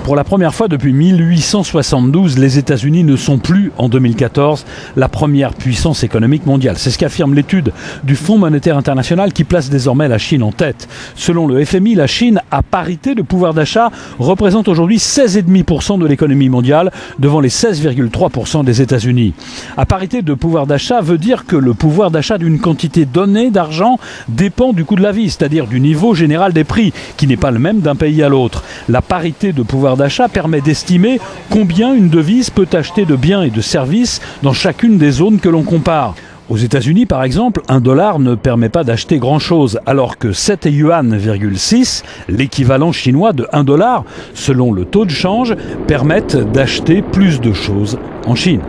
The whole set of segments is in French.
Pour la première fois depuis 1872, les États-Unis ne sont plus, en 2014, la première puissance économique mondiale. C'est ce qu'affirme l'étude du Fonds monétaire international qui place désormais la Chine en tête. Selon le FMI, la Chine, à parité de pouvoir d'achat, représente aujourd'hui 16,5% de l'économie mondiale, devant les 16,3% des États-Unis. À parité de pouvoir d'achat veut dire que le pouvoir d'achat d'une quantité donnée d'argent dépend du coût de la vie, c'est-à-dire du niveau général des prix, qui n'est pas le même d'un pays à l'autre. La parité de pouvoir d'achat permet d'estimer combien une devise peut acheter de biens et de services dans chacune des zones que l'on compare. Aux États-Unis, par exemple, $1 ne permet pas d'acheter grand-chose, alors que 7 yuan,6, l'équivalent chinois de $1, selon le taux de change, permettent d'acheter plus de choses en Chine.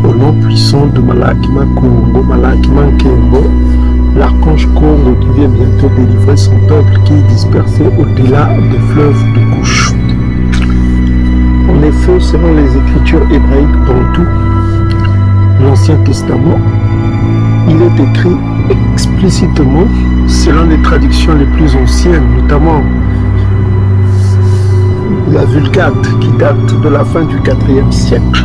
Au nom puissant de Malakima Congo, Malakima Nkembo, l'archange Congo qui vient bientôt délivrer son peuple qui est dispersé au-delà des fleuves de Couche. En effet, selon les écritures hébraïques dans tout l'Ancien Testament, il est écrit explicitement, selon les traductions les plus anciennes, notamment la Vulgate qui date de la fin du IVe siècle,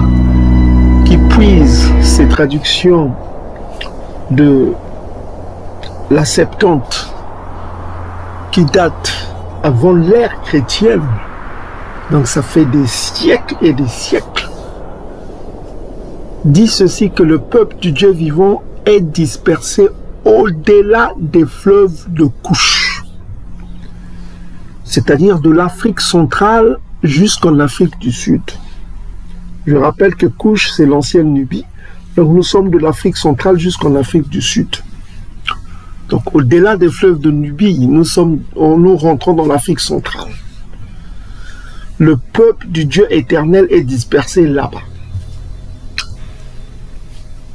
qui puise ces traductions de la Septante qui date avant l'ère chrétienne, donc ça fait des siècles et des siècles, dit ceci, que le peuple du Dieu vivant est dispersé au-delà des fleuves de Couche, c'est-à-dire de l'Afrique centrale jusqu'en Afrique du Sud. Je rappelle que Couche, c'est l'ancienne Nubie. Donc nous sommes de l'Afrique centrale jusqu'en Afrique du Sud. Donc au-delà des fleuves de Nubie, nous rentrons dans l'Afrique centrale. Le peuple du Dieu éternel est dispersé là-bas.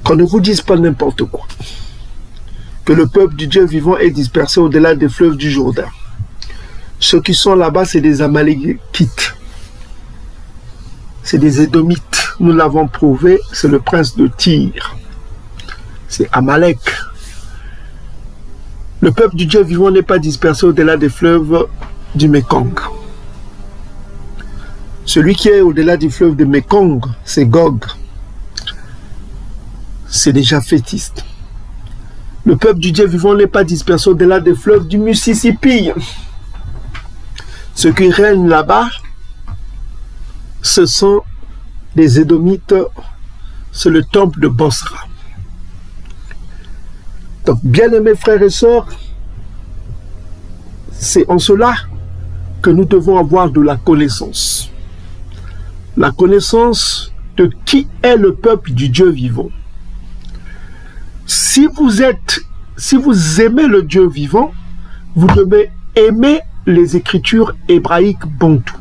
Qu'on ne vous dise pas n'importe quoi. Que le peuple du Dieu vivant est dispersé au-delà des fleuves du Jourdain. Ceux qui sont là-bas, c'est des Amalékites. C'est des Édomites. Nous l'avons prouvé, c'est le prince de Tyr. C'est Amalek. Le peuple du Dieu vivant n'est pas dispersé au-delà des fleuves du Mekong. Celui qui est au-delà du fleuve de Mekong, c'est Gog. C'est déjà fétiste. Le peuple du Dieu vivant n'est pas dispersé au-delà des fleuves du Mississippi. Ceux qui règnent là-bas, ce sont des Édomites, c'est le temple de Bosra. Donc, bien-aimés frères et sœurs, c'est en cela que nous devons avoir de la connaissance. La connaissance de qui est le peuple du Dieu vivant. Si vous êtes si vous aimez le Dieu vivant, vous devez aimer les écritures hébraïques bantou,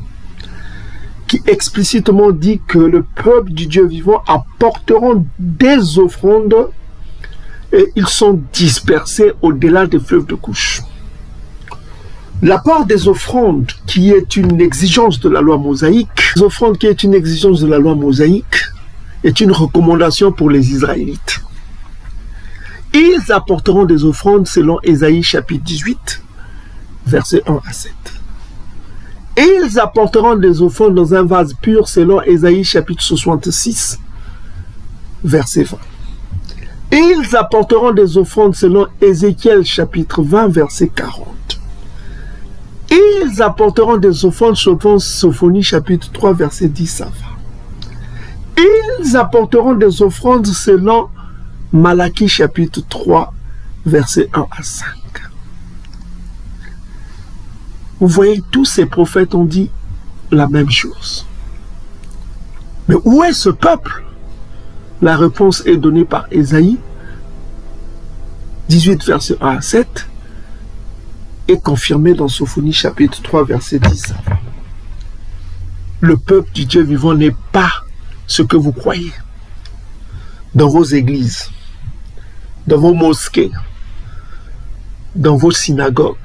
qui explicitement dit que le peuple du Dieu vivant apporteront des offrandes et ils sont dispersés au-delà des fleuves de couche. L'apport des offrandes, qui est une exigence de la loi mosaïque, est une recommandation pour les Israélites. Ils apporteront des offrandes selon Ésaïe chapitre 18, versets 1 à 7. Ils apporteront des offrandes dans un vase pur selon Ésaïe chapitre 66, verset 20. Ils apporteront des offrandes selon Ézéchiel chapitre 20, verset 40. Ils apporteront des offrandes selon Sophonie chapitre 3, verset 10 à 20. Ils apporteront des offrandes selon Malachie chapitre 3, verset 1 à 5. Vous voyez, tous ces prophètes ont dit la même chose. Mais où est ce peuple? La réponse est donnée par Ésaïe 18, verset 1 à 7, et confirmée dans Sophonie chapitre 3, verset 10 à 20. Le peuple du Dieu vivant n'est pas ce que vous croyez. Dans vos églises, dans vos mosquées, dans vos synagogues,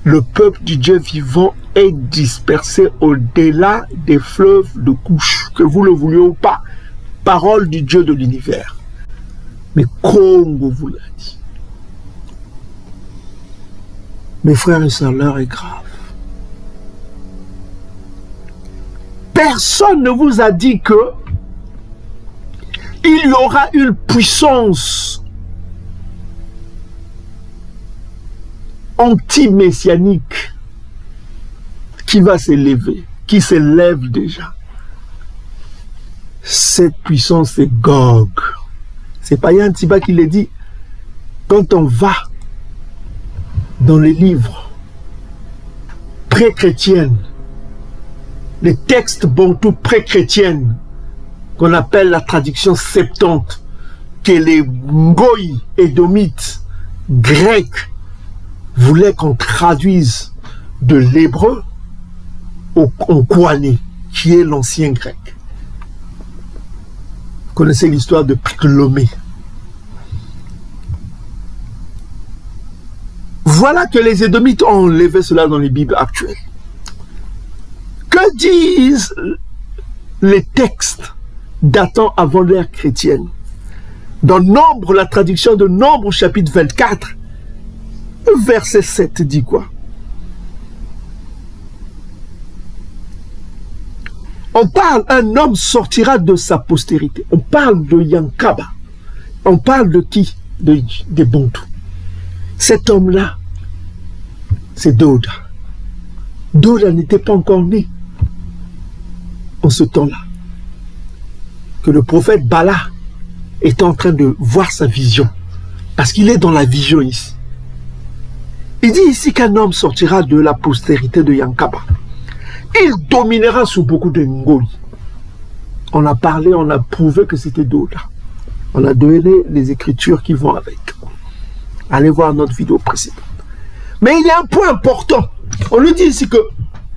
le peuple du Dieu vivant est dispersé au-delà des fleuves de couche, que vous le vouliez ou pas, parole du Dieu de l'univers. Mais Congo vous l'a dit. Mes frères et sœurs, l'heure est grave. Personne ne vous a dit que il y aura une puissance anti-messianique qui va s'élever, qui s'élève déjà. Cette puissance, c'est Gog. C'est pas Yann Tiba qui l'a dit. Quand on va dans les livres pré-chrétiennes, les textes bantous pré-chrétiennes, qu'on appelle la traduction septante, que les Ngoï, Édomites, Grecs, voulaient qu'on traduise de l'hébreu au Kouané, qui est l'ancien grec. Vous connaissez l'histoire de Ptolomée. Voilà que les Édomites ont enlevé cela dans les Bibles actuelles. Que disent les textes datant avant l'ère chrétienne? Dans Nombre, la traduction de Nombre, chapitre 24, verset 7 dit quoi? On parle, un homme sortira de sa postérité. On parle de Yankaba. On parle de qui? Des Bantous. Cet homme-là, c'est Doda. Doda n'était pas encore né en ce temps-là. Que le prophète Bala est en train de voir sa vision. Parce qu'il est dans la vision ici. Il dit ici qu'un homme sortira de la postérité de Yankaba. Il dominera sur beaucoup de Ngoï. On a parlé, on a prouvé que c'était Doda. On a donné les écritures qui vont avec. Allez voir notre vidéo précédente. Mais il y a un point important. On nous dit ici que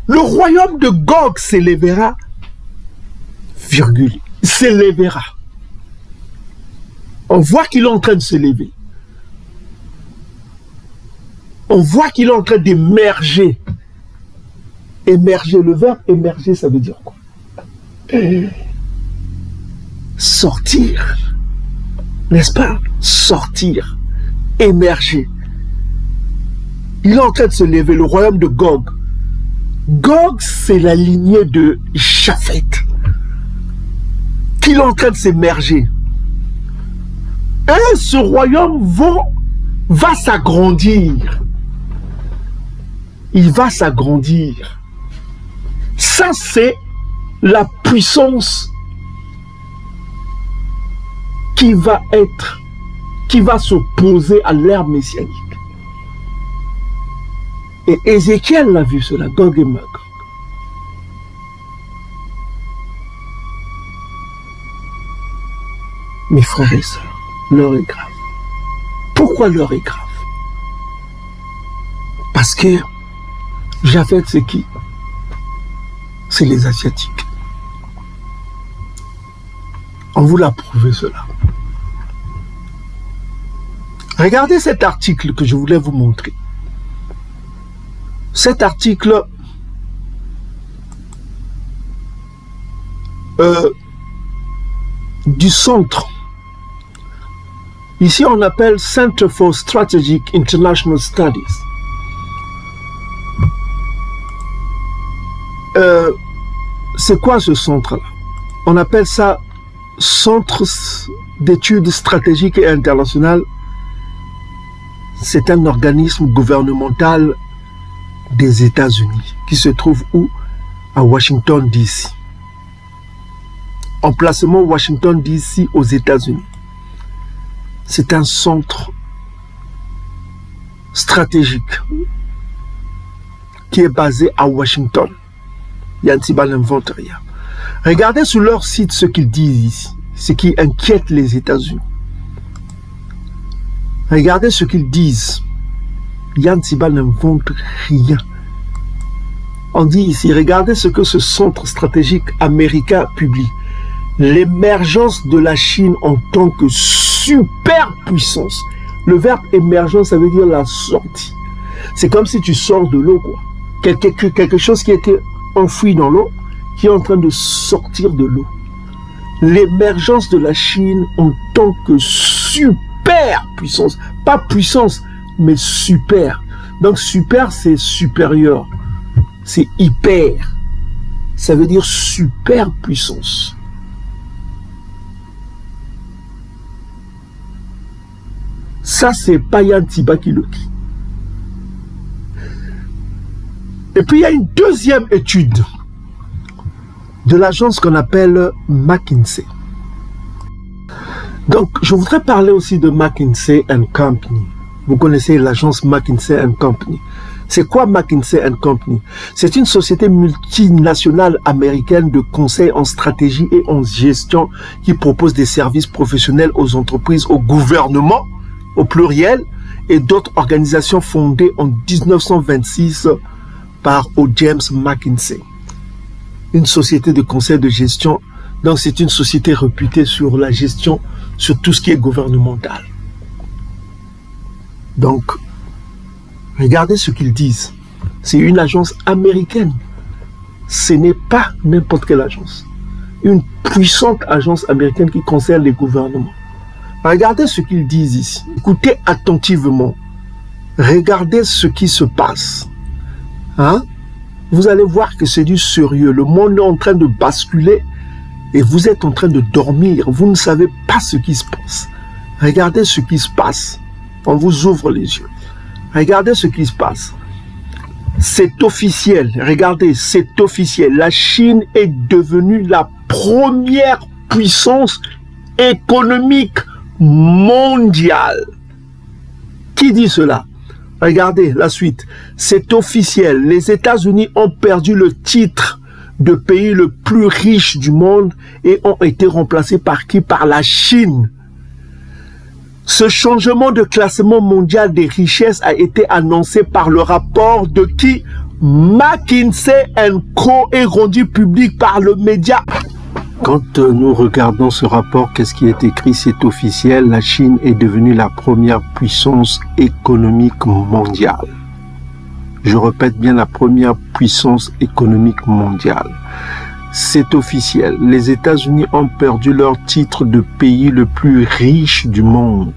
le royaume de Gog s'élèvera, virgule, s'élèvera. On voit qu'il est en train de s'élever. On voit qu'il est en train d'émerger. Émerger, le verbe émerger, ça veut dire quoi? Sortir. N'est-ce pas? Sortir. Émerger. Il est en train de se lever, le royaume de Gog. Gog, c'est la lignée de Japhet. Qu'il est en train de s'émerger. Et ce royaume va s'agrandir. Il va s'agrandir. Ça, c'est la puissance qui va s'opposer à l'ère messianique. Et Ézéchiel l'a vu cela, Gog et Magog. Mes frères et sœurs, l'heure est grave. Pourquoi l'heure est grave? Parce que Japhet, c'est qui? C'est les Asiatiques. On vous l'a prouvé cela. Regardez cet article que je voulais vous montrer. Cet article du centre. Ici, on appelle Center for Strategic International Studies. C'est quoi ce centre-là? On appelle ça Centre d'études stratégiques et internationales. C'est un organisme gouvernemental des États-Unis qui se trouve où? À Washington, D.C. Emplacement Washington, D.C. aux États-Unis. C'est un centre stratégique qui est basé à Washington. Yantiba n'invente rien. Regardez sur leur site ce qu'ils disent ici, ce qui inquiète les États-Unis. Regardez ce qu'ils disent. Yantiba n'invente rien. On dit ici, regardez ce que ce centre stratégique américain publie. L'émergence de la Chine en tant que superpuissance. Le verbe émergence, ça veut dire la sortie. C'est comme si tu sors de l'eau, quoi. Quelque chose qui était enfoui dans l'eau, qui est en train de sortir de l'eau. L'émergence de la Chine en tant que superpuissance. Pas puissance, mais super. Donc super, c'est supérieur. C'est hyper. Ça veut dire superpuissance. Ça, c'est pas Yantiba qui le dit. Et puis, il y a une deuxième étude de l'agence qu'on appelle McKinsey. Donc, je voudrais parler aussi de McKinsey & Company. Vous connaissez l'agence McKinsey & Company. C'est quoi McKinsey & Company? C'est une société multinationale américaine de conseil en stratégie et en gestion qui propose des services professionnels aux entreprises, au gouvernement, au pluriel, et d'autres organisations fondées en 1926 par O. James McKinsey. Une société de conseil de gestion. Donc c'est une société réputée sur la gestion, sur tout ce qui est gouvernemental. Donc, regardez ce qu'ils disent. C'est une agence américaine. Ce n'est pas n'importe quelle agence. Une puissante agence américaine qui concerne les gouvernements. Regardez ce qu'ils disent ici. Écoutez attentivement. Regardez ce qui se passe. Hein? Vous allez voir que c'est du sérieux. Le monde est en train de basculer et vous êtes en train de dormir. Vous ne savez pas ce qui se passe. Regardez ce qui se passe. On vous ouvre les yeux. Regardez ce qui se passe. C'est officiel. Regardez, c'est officiel. La Chine est devenue la première puissance économique mondiale. Qui dit cela? Regardez la suite. C'est officiel. Les États-Unis ont perdu le titre de pays le plus riche du monde et ont été remplacés par qui? Par la Chine. Ce changement de classement mondial des richesses a été annoncé par le rapport de qui? McKinsey & Co. et rendu public par le média. Quand nous regardons ce rapport, qu'est-ce qui est écrit? C'est officiel, la Chine est devenue la première puissance économique mondiale. Je répète bien, la première puissance économique mondiale. C'est officiel, les États-Unis ont perdu leur titre de pays le plus riche du monde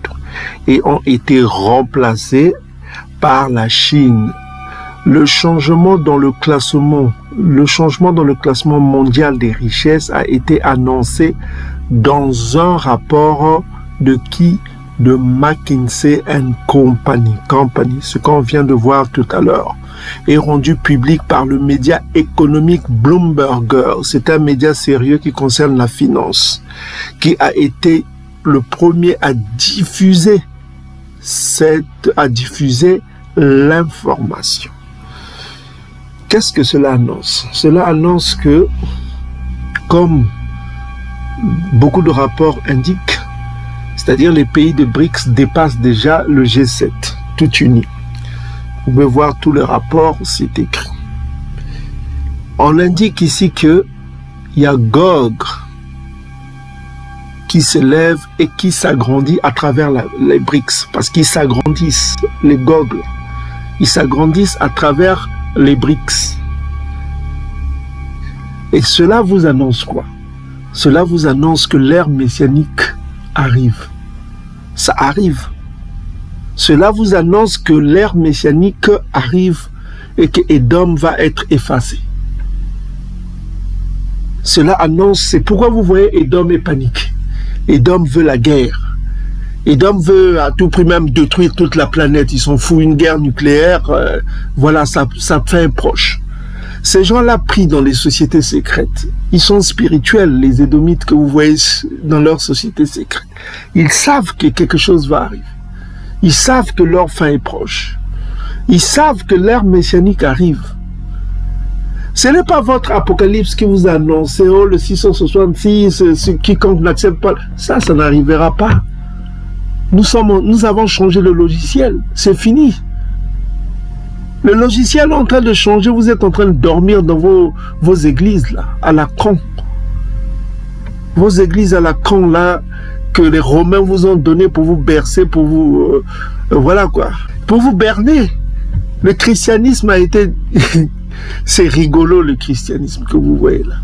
et ont été remplacés par la Chine. Le changement dans le classement mondial des richesses a été annoncé dans un rapport de qui? De McKinsey & Company, ce qu'on vient de voir tout à l'heure, est rendu public par le média économique Bloomberg. C'est un média sérieux qui concerne la finance, qui a été le premier à diffuser l'information. Qu'est-ce que cela annonce? Cela annonce que, comme beaucoup de rapports indiquent, c'est-à-dire les pays de BRICS dépassent déjà le G7, tout uni. Vous pouvez voir tous les rapports, c'est écrit. On indique ici qu'il y a Gog qui s'élève et qui s'agrandit à travers les BRICS, parce qu'ils s'agrandissent, les Gog, ils s'agrandissent à travers les BRICS. Et cela vous annonce quoi? Cela vous annonce que l'ère messianique arrive. Ça arrive. Cela vous annonce que l'ère messianique arrive et que Édom va être effacé. Cela annonce, c'est pourquoi vous voyez Édom est paniqué. Édom veut la guerre. Édom veut à tout prix même détruire toute la planète. Ils s'en foutent, une guerre nucléaire. Voilà, ça fait un proche. Ces gens-là pris dans les sociétés secrètes, ils sont spirituels, les Édomites que vous voyez dans leurs sociétés secrètes. Ils savent que quelque chose va arriver. Ils savent que leur fin est proche. Ils savent que l'ère messianique arrive. Ce n'est pas votre apocalypse qui vous a annoncé, oh le 666, quiconque n'accepte pas. Ça n'arrivera pas. Nous avons changé le logiciel. C'est fini. Le logiciel est en train de changer. Vous êtes en train de dormir dans vos églises, là, à la con. Vos églises à la con, là, que les Romains vous ont donné pour vous bercer, pour vous... voilà quoi. Pour vous berner. Le christianisme a été... C'est rigolo, le christianisme que vous voyez là.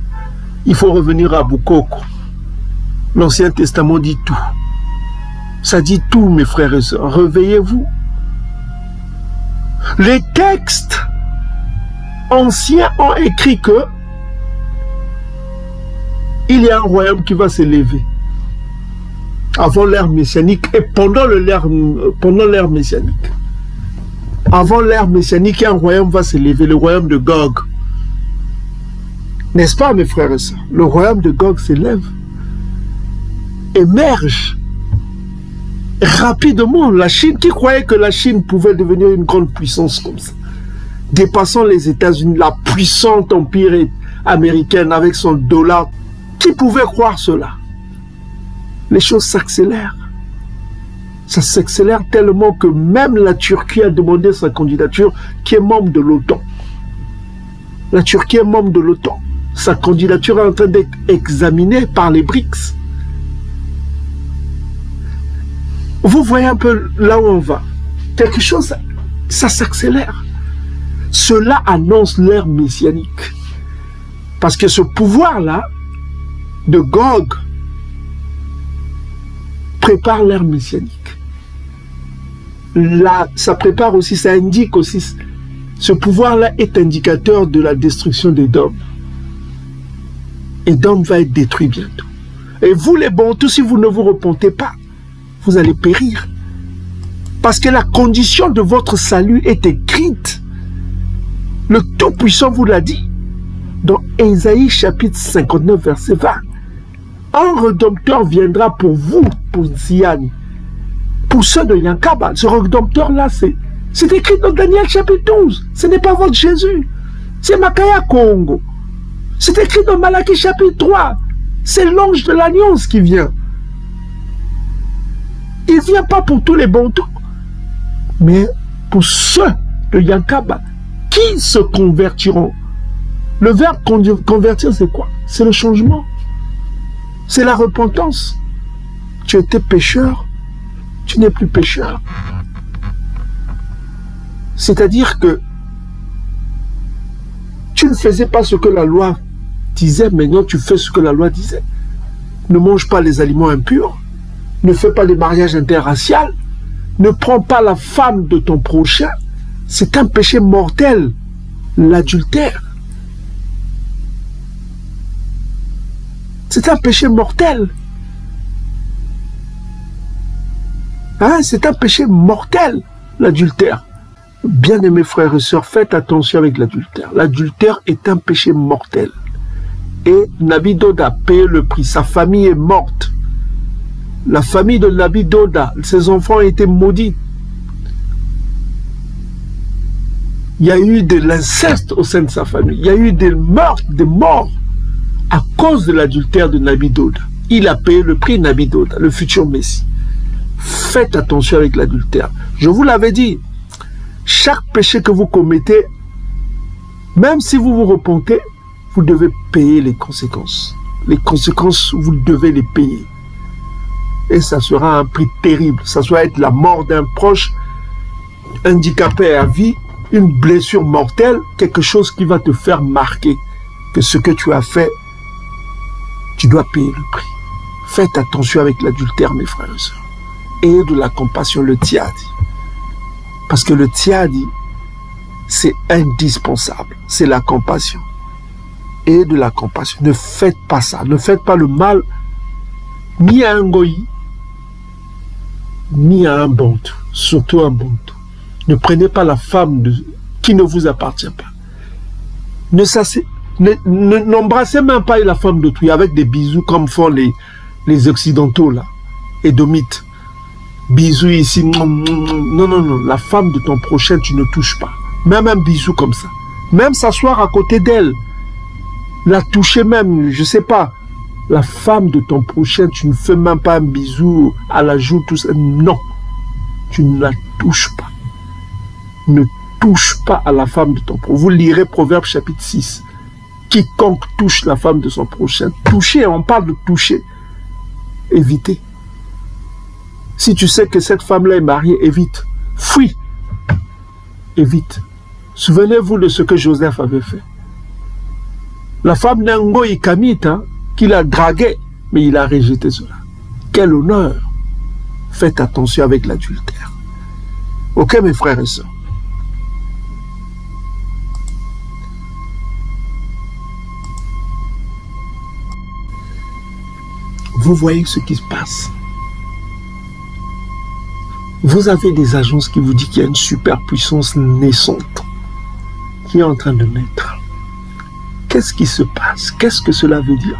Il faut revenir à Boukoko. L'Ancien Testament dit tout. Ça dit tout, mes frères et sœurs. Réveillez-vous. Les textes anciens ont écrit que il y a un royaume qui va s'élever avant l'ère messianique et pendant l'ère messianique. Avant l'ère messianique, un royaume va s'élever, le royaume de Gog. N'est-ce pas, mes frères et sœurs? Le royaume de Gog s'élève, émerge rapidement. La Chine, qui croyait que la Chine pouvait devenir une grande puissance comme ça, dépassant les États-Unis, la puissante empire américaine avec son dollar, qui pouvait croire cela? Les choses s'accélèrent. Ça s'accélère tellement que même la Turquie a demandé sa candidature, qui est membre de l'OTAN. La Turquie est membre de l'OTAN. Sa candidature est en train d'être examinée par les BRICS. Vous voyez un peu là où on va. Quelque chose, ça s'accélère. Cela annonce l'ère messianique. Parce que ce pouvoir-là, de Gog, prépare l'ère messianique. Là, ça prépare aussi, ça indique aussi, ce pouvoir-là est indicateur de la destruction d'Édom. Édom va être détruit bientôt. Et vous les Bantous, si vous ne vous repentez pas, vous allez périr. Parce que la condition de votre salut est écrite. Le Tout-Puissant vous l'a dit. Dans Ésaïe chapitre 59, verset 20. Un Rédempteur viendra pour vous, pour Zion. Pour ceux de Yankaba, ce Rédempteur-là, c'est écrit dans Daniel chapitre 12. Ce n'est pas votre Jésus. C'est Makaya Kongo. C'est écrit dans Malachie chapitre 3. C'est l'ange de l'Alliance qui vient. Il ne vient pas pour tous les Bantous, mais pour ceux de Yankaba qui se convertiront. Le verbe convertir, c'est quoi? C'est le changement. C'est la repentance. Tu étais pécheur, tu n'es plus pécheur. C'est-à-dire que tu ne faisais pas ce que la loi disait, maintenant tu fais ce que la loi disait. Ne mange pas les aliments impurs, ne fais pas les mariages interraciaux, ne prends pas la femme de ton prochain. C'est un péché mortel, l'adultère. C'est un péché mortel. Hein? C'est un péché mortel, l'adultère. Bien-aimés frères et sœurs, faites attention avec l'adultère. L'adultère est un péché mortel. Et Nabi Dauda a payé le prix. Sa famille est morte. La famille de Nabi Dauda, ses enfants ont été maudits. Il y a eu de l'inceste au sein de sa famille. Il y a eu des meurtres, des morts à cause de l'adultère de Nabi Dauda. Il a payé le prix, Nabi Dauda, le futur Messie. Faites attention avec l'adultère. Je vous l'avais dit, chaque péché que vous commettez, même si vous vous repentez, vous devez payer les conséquences. Les conséquences, vous devez les payer. Et ça sera un prix terrible. Ça soit être la mort d'un proche, handicapé à vie, une blessure mortelle, quelque chose qui va te faire marquer que ce que tu as fait, tu dois payer le prix. Faites attention avec l'adultère, mes frères et sœurs. Ayez de la compassion, le tiadi. Parce que le tiadi, c'est indispensable. C'est la compassion. Ayez de la compassion. Ne faites pas ça. Ne faites pas le mal ni à un goyi, ni à un bantou. Surtout un bantou. Ne prenez pas la femme qui ne vous appartient pas. N'embrassez même pas la femme d'autrui avec des bisous comme font les occidentaux là, édomites. Bisous ici. Non, non, non. La femme de ton prochain, tu ne touches pas. Même un bisou comme ça. Même s'asseoir à côté d'elle. La toucher même, je sais pas. La femme de ton prochain, tu ne fais même pas un bisou à la joue, tout ça. Non. Tu ne la touches pas. Ne touche pas à la femme de ton prochain. Vous lirez Proverbe chapitre 6. Quiconque touche la femme de son prochain. Toucher, on parle de toucher. Évitez. Si tu sais que cette femme-là est mariée, évite. Fuis. Évite. Souvenez-vous de ce que Joseph avait fait. La femme d'un Ngoï Kamita, qu'il a dragué, mais il a rejeté cela. Quel honneur. Faites attention avec l'adultère. Ok, mes frères et sœurs. Vous voyez ce qui se passe. Vous avez des agences qui vous disent qu'il y a une superpuissance naissante qui est en train de naître. Qu'est-ce qui se passe? Qu'est-ce que cela veut dire?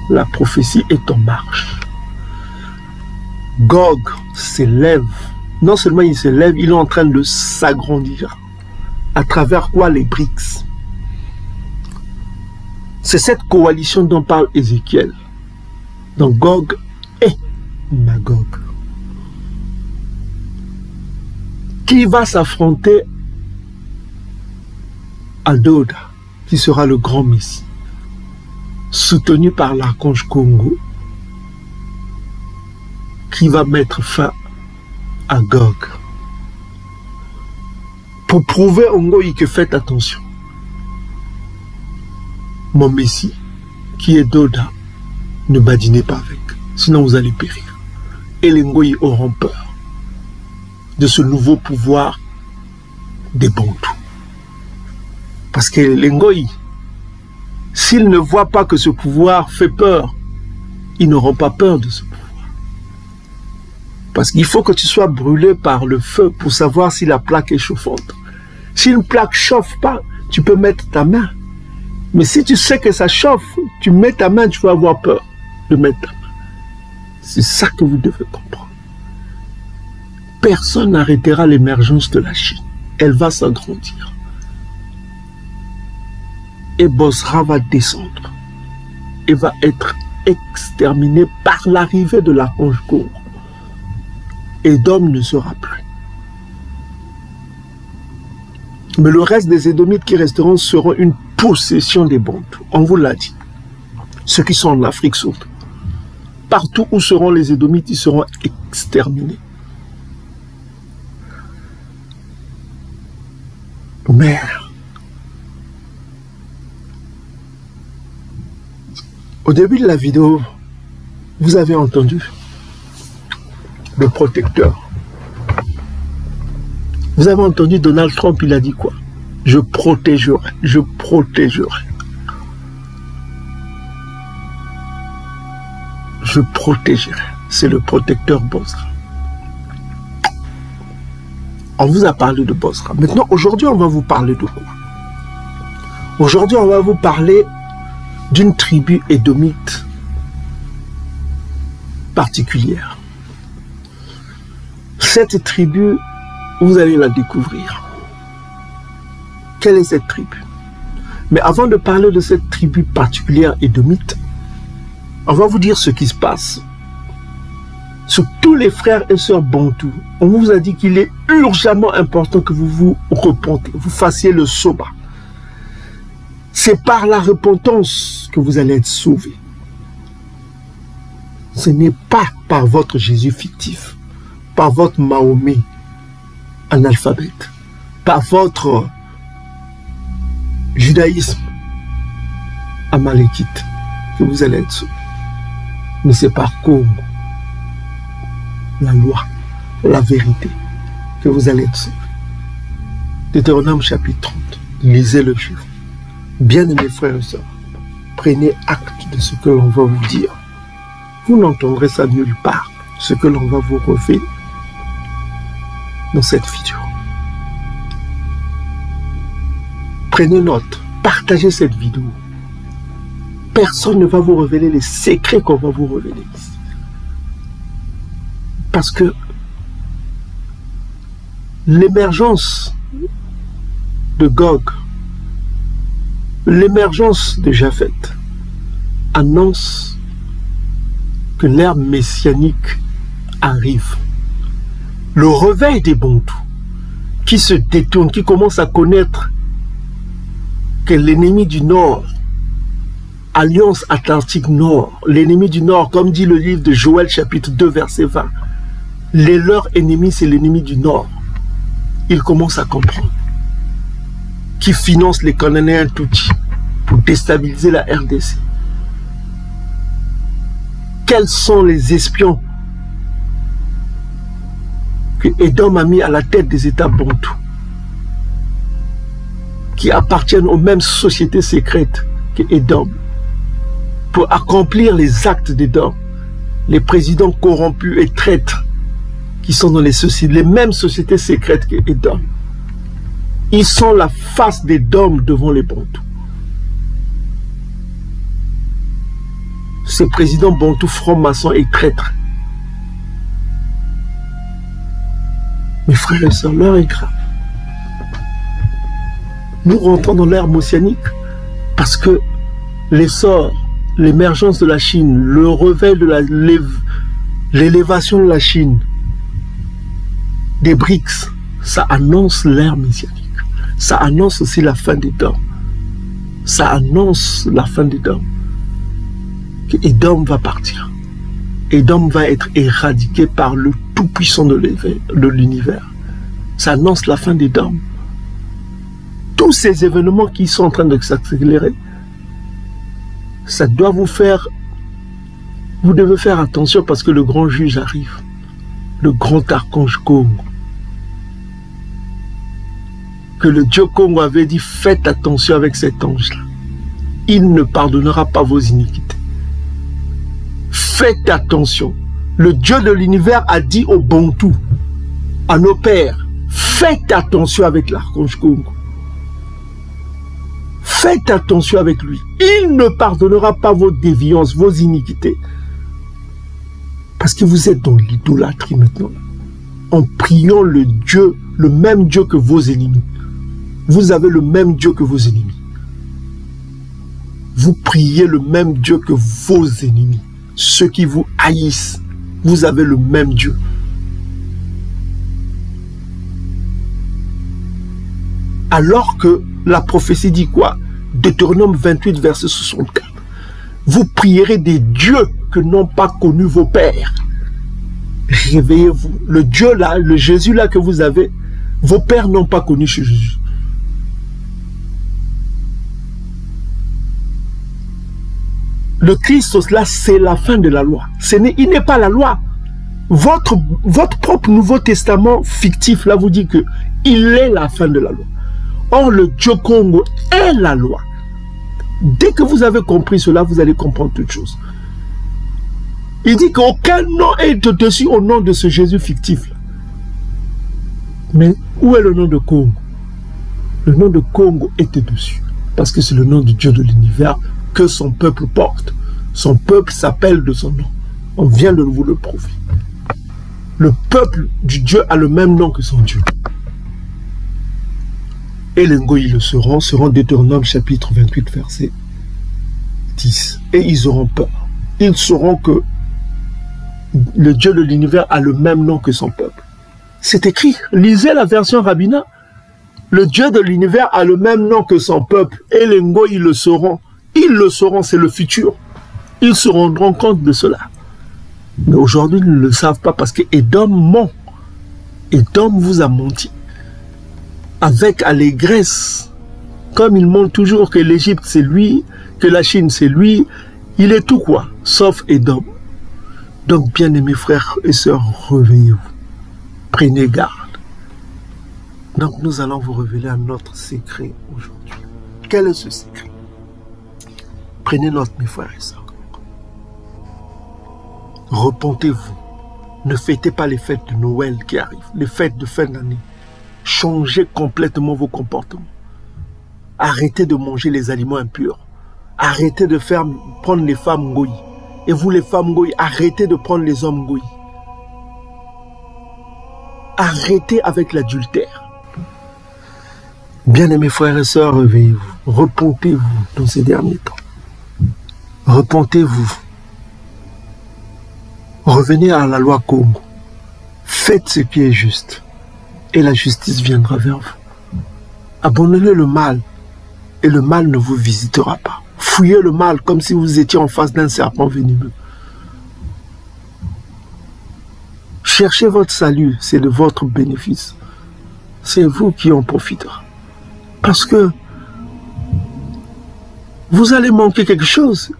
La prophétie est en marche. Gog s'élève. Non seulement il s'élève, il est en train de s'agrandir. À travers quoi? Les BRICS. C'est cette coalition dont parle Ézéchiel. Donc Gog et Magog. Qui va s'affronter à Doda, qui sera le grand Messie, soutenu par l'archange Congo, qui va mettre fin à Gog. Pour prouver au Ngoï que faites attention. Mon Messie, qui est Doda, ne badinez pas avec, sinon vous allez périr. Et les Ngoï auront peur de ce nouveau pouvoir des Bantous. Parce que les Ngoï, s'ils ne voient pas que ce pouvoir fait peur, ils n'auront pas peur de ce pouvoir. Parce qu'il faut que tu sois brûlé par le feu pour savoir si la plaque est chauffante. Si une plaque ne chauffe pas, tu peux mettre ta main. Mais si tu sais que ça chauffe, tu mets ta main, tu vas avoir peur de mettre ta main. C'est ça que vous devez comprendre. Personne n'arrêtera l'émergence de la Chine. Elle va s'agrandir. Et Bosra va descendre. Et va être exterminé par l'arrivée de l'archange Congo. Édom ne sera plus. Mais le reste des Édomites qui resteront seront une possession des Bantous. On vous l'a dit. Ceux qui sont en Afrique surtout. Partout où seront les Édomites, ils seront exterminés. Mais au début de la vidéo, vous avez entendu le protecteur. Vous avez entendu Donald Trump, il a dit quoi? Je protégerai, je protégerai. Je protégerai. C'est le protecteur Bosra. On vous a parlé de Bosra. Maintenant, aujourd'hui, on va vous parler de quoi? Aujourd'hui, on va vous parler d'une tribu édomite particulière. Cette tribu, vous allez la découvrir. Quelle est cette tribu? Mais avant de parler de cette tribu particulière édomite, on va vous dire ce qui se passe sur tous les frères et sœurs bantous. On vous a dit qu'il est urgemment important que vous vous repentez, vous fassiez le soba. C'est par la repentance que vous allez être sauvés. Ce n'est pas par votre Jésus fictif, par votre Mahomet analphabète, par votre judaïsme amalékite que vous allez être sauvés. Mais c'est par Congo, la loi, la vérité, que vous allez être sauvés. Deutéronome chapitre 30, lisez le chiffre. Bien-aimés frères et sœurs, prenez acte de ce que l'on va vous dire. Vous n'entendrez ça nulle part, ce que l'on va vous révéler dans cette vidéo. Prenez note, partagez cette vidéo. Personne ne va vous révéler les secrets qu'on va vous révéler ici. Parce que l'émergence de Gog, l'émergence de Japhet annonce que l'ère messianique arrive. Le réveil des Bantous qui se détournent, qui commencent à connaître que l'ennemi du Nord, Alliance Atlantique Nord, l'ennemi du Nord, comme dit le livre de Joël chapitre 2 verset 20, leur ennemi c'est l'ennemi du Nord. Ils commencent à comprendre qui finance les Cananéens Tutsi pour déstabiliser la RDC. Quels sont les espions que Edom a mis à la tête des États bantous qui appartiennent aux mêmes sociétés secrètes que Edom pour accomplir les actes d'Edom, les présidents corrompus et traîtres qui sont dans les mêmes sociétés secrètes que Edom. Ils sont la face d'Edom devant les Bantous. Ces présidents Bantous francs-maçons et traîtres. Mes frères et sœurs, l'heure est grave. Nous rentrons dans l'ère messianique parce que l'essor, l'émergence de la Chine, le réveil de l'élévation de la Chine, des BRICS, ça annonce l'ère messianique. Ça annonce aussi la fin des temps. Ça annonce la fin des temps. Que Edom va partir. Edom va être éradiqué par le tout-puissant de l'univers. Ça annonce la fin des temps. Tous ces événements qui sont en train de s'accélérer, ça doit vous faire... Vous devez faire attention parce que le grand juge arrive. Le grand archange Congo. Que le Dieu Congo avait dit, faites attention avec cet ange-là. Il ne pardonnera pas vos iniquités. Faites attention. Le Dieu de l'univers a dit aux Bantous, à nos pères, faites attention avec l'archange Congo. Faites attention avec lui. Il ne pardonnera pas vos déviances, vos iniquités. Parce que vous êtes dans l'idolâtrie maintenant. En priant le Dieu, le même Dieu que vos ennemis. Vous avez le même Dieu que vos ennemis. Vous priez le même Dieu que vos ennemis. Ceux qui vous haïssent, vous avez le même Dieu. Alors que la prophétie dit quoi? Deutéronome 28, verset 64. Vous prierez des dieux que n'ont pas connus vos pères. Réveillez-vous. Le Dieu là, le Jésus là que vous avez, vos pères n'ont pas connu ce Jésus. Le Christ là, c'est la fin de la loi. Il n'est pas la loi. Votre propre Nouveau Testament fictif là vous dit que il est la fin de la loi. Or, le Dieu Congo est la loi. Dès que vous avez compris cela, vous allez comprendre toute chose. Il dit qu'aucun nom est au-dessus au nom de ce Jésus fictif. -là. Mais où est le nom de Congo? Le nom de Congo est au-dessus. Parce que c'est le nom du Dieu de l'univers que son peuple porte. Son peuple s'appelle de son nom. On vient de vous le prouver. Le peuple du Dieu a le même nom que son Dieu. Et les Ngoï le seront Deutéronome chapitre 28 verset 10. Et ils auront peur. Ils sauront que le Dieu de l'univers a le même nom que son peuple. C'est écrit, lisez la version Rabbina. Le Dieu de l'univers a le même nom que son peuple. Et les Ngo, ils le sauront. Ils le sauront, c'est le futur. Ils se rendront compte de cela. Mais aujourd'hui, ils ne le savent pas parce que Edom ment. Edom vous a menti. Avec allégresse. Comme il montre toujours que l'Égypte c'est lui, que la Chine c'est lui. Il est tout quoi, sauf Edom. Donc, bien-aimés frères et sœurs, réveillez-vous. Prenez garde. Donc, nous allons vous révéler un autre secret aujourd'hui. Quel est ce secret? Prenez note, mes frères et sœurs. Repentez-vous. Ne fêtez pas les fêtes de Noël qui arrivent, les fêtes de fin d'année. Changez complètement vos comportements. Arrêtez de manger les aliments impurs. Arrêtez de prendre les femmes goï. Et vous, les femmes goï, arrêtez de prendre les hommes goï. Arrêtez avec l'adultère. Bien-aimés frères et sœurs, réveillez-vous. Repentez-vous dans ces derniers temps. Repentez-vous. Revenez à la loi Congo. Faites ce qui est juste. Et la justice viendra vers vous. Abandonnez le mal. Et le mal ne vous visitera pas. Fouillez le mal comme si vous étiez en face d'un serpent venimeux. Cherchez votre salut, c'est de votre bénéfice. C'est vous qui en profiterez. Parce que vous allez manquer quelque chose.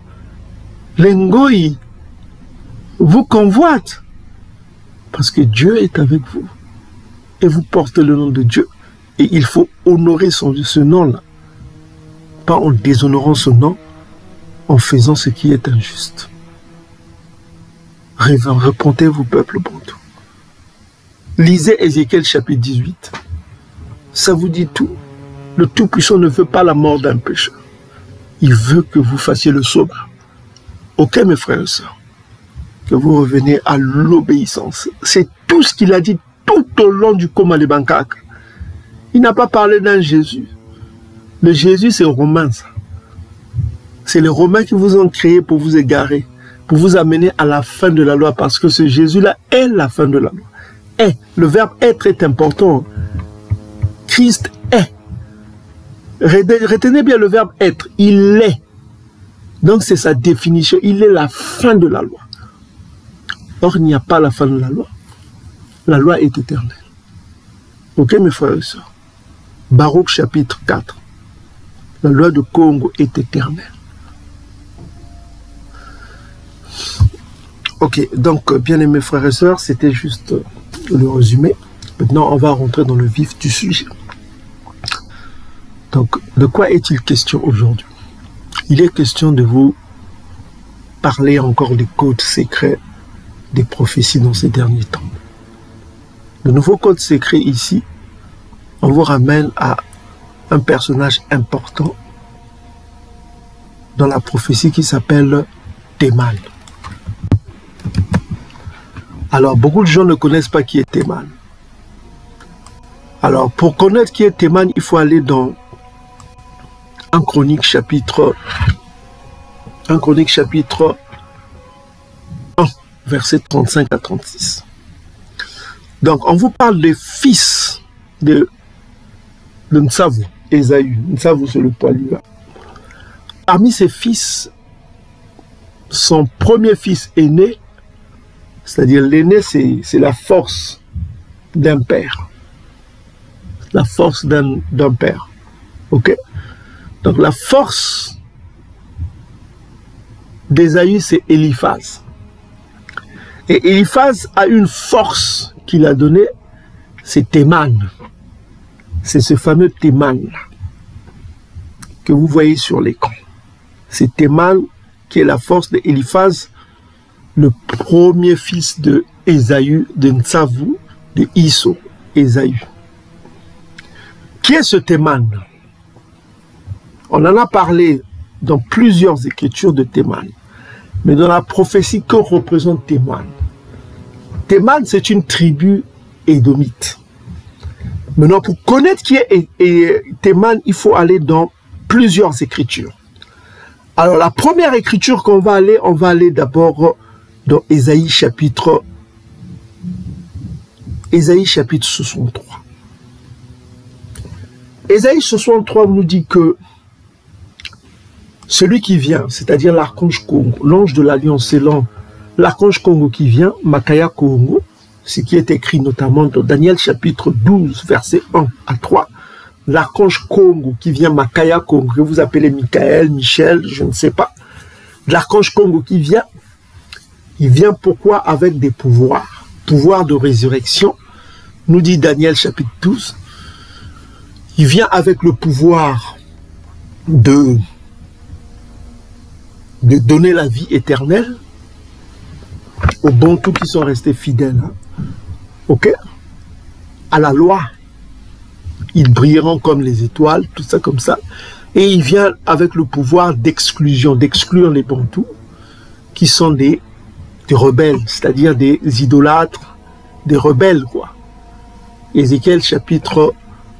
Les Ngoï vous convoitent. Parce que Dieu est avec vous. Et vous portez le nom de Dieu. Et il faut honorer ce nom-là. Pas en déshonorant ce nom, en faisant ce qui est injuste. Repentez-vous, peuple bantou. Lisez Ézéchiel chapitre 18. Ça vous dit tout. Le Tout-Puissant ne veut pas la mort d'un pécheur. Il veut que vous fassiez le soba. Ok, mes frères et sœurs, que vous reveniez à l'obéissance. C'est tout ce qu'il a dit tout au long du Koma de Bangkok. Il n'a pas parlé d'un Jésus. Le Jésus, c'est romain, ça. C'est les Romains qui vous ont créé pour vous égarer, pour vous amener à la fin de la loi, parce que ce Jésus-là est la fin de la loi. Est. Le verbe être est important. Christ est. Retenez bien le verbe être. Il est. Donc c'est sa définition. Il est la fin de la loi. Or, il n'y a pas la fin de la loi. La loi est éternelle. Ok, mes frères et sœurs. Baruch chapitre 4. La loi de Congo est éternelle. Ok, donc, bien aimés frères et sœurs, c'était juste le résumé. Maintenant, on va rentrer dans le vif du sujet. Donc, de quoi est-il question aujourd'hui? Il est question de vous parler encore des codes secrets des prophéties dans ces derniers temps. Le nouveau code secret ici, on vous ramène à un personnage important dans la prophétie qui s'appelle Théman. Alors, beaucoup de gens ne connaissent pas qui est Théman. Alors, pour connaître qui est Théman, il faut aller dans 1 Chronique chapitre 1, versets 35 à 36. Donc, on vous parle des fils de Ntsavu, Ésaü. Ntsavu, c'est le poilu là. Parmi ses fils, son premier fils aîné, c'est-à-dire l'aîné, c'est la force d'un père. La force d'un père. Ok? Donc la force d'Ésaü, c'est Eliphaz. Et Eliphaz a une force qu'il a donnée, c'est Théman. C'est ce fameux Théman que vous voyez sur l'écran. C'est Théman qui est la force d'Eliphaz, le premier fils de Ésaü, de Ntsavu, de Isso, Ésaü. Qui est ce Théman? On en a parlé dans plusieurs écritures de Théman. Mais dans la prophétie, que représente Théman? Théman, c'est une tribu édomite. Maintenant, pour connaître qui est Théman, il faut aller dans plusieurs écritures. Alors, la première écriture qu'on va aller, on va aller d'abord dans Ésaïe chapitre 63. Ésaïe 63 nous dit que celui qui vient, c'est-à-dire l'archange Congo, l'ange de l'Alliance, c'est l'archange Congo qui vient, Makaya Congo, ce qui est écrit notamment dans Daniel chapitre 12, versets 1 à 3, l'archange Congo qui vient, Makaya Congo, que vous appelez Michael, Michel, je ne sais pas, l'archange Congo qui vient, il vient pourquoi? Avec des pouvoirs, pouvoir de résurrection, nous dit Daniel chapitre 12, il vient avec le pouvoir de donner la vie éternelle aux Bantous qui sont restés fidèles, hein? Ok, à la loi. Ils brilleront comme les étoiles, tout ça comme ça. Et il vient avec le pouvoir d'exclusion, d'exclure les Bantous qui sont des rebelles, c'est-à-dire des idolâtres, des rebelles, quoi. Ézéchiel chapitre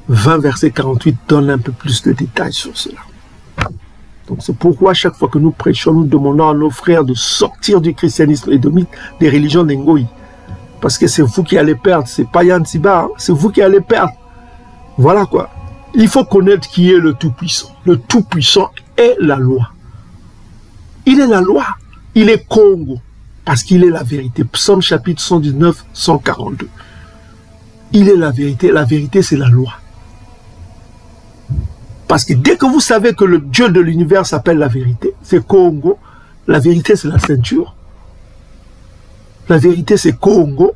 20, verset 48 donne un peu plus de détails sur cela. Donc c'est pourquoi chaque fois que nous prêchons, nous demandons à nos frères de sortir du christianisme et des religions d'Engoï. Parce que c'est vous qui allez perdre, c'est pas Yann Siba, hein, c'est vous qui allez perdre. Voilà quoi. Il faut connaître qui est le Tout-Puissant. Le Tout-Puissant est la loi. Il est la loi. Il est Congo. Parce qu'il est la vérité. Psaume chapitre 119, 142. Il est la vérité. La vérité, c'est la loi. Parce que dès que vous savez que le Dieu de l'univers s'appelle la vérité, c'est Congo. La vérité, c'est la ceinture. La vérité, c'est Congo.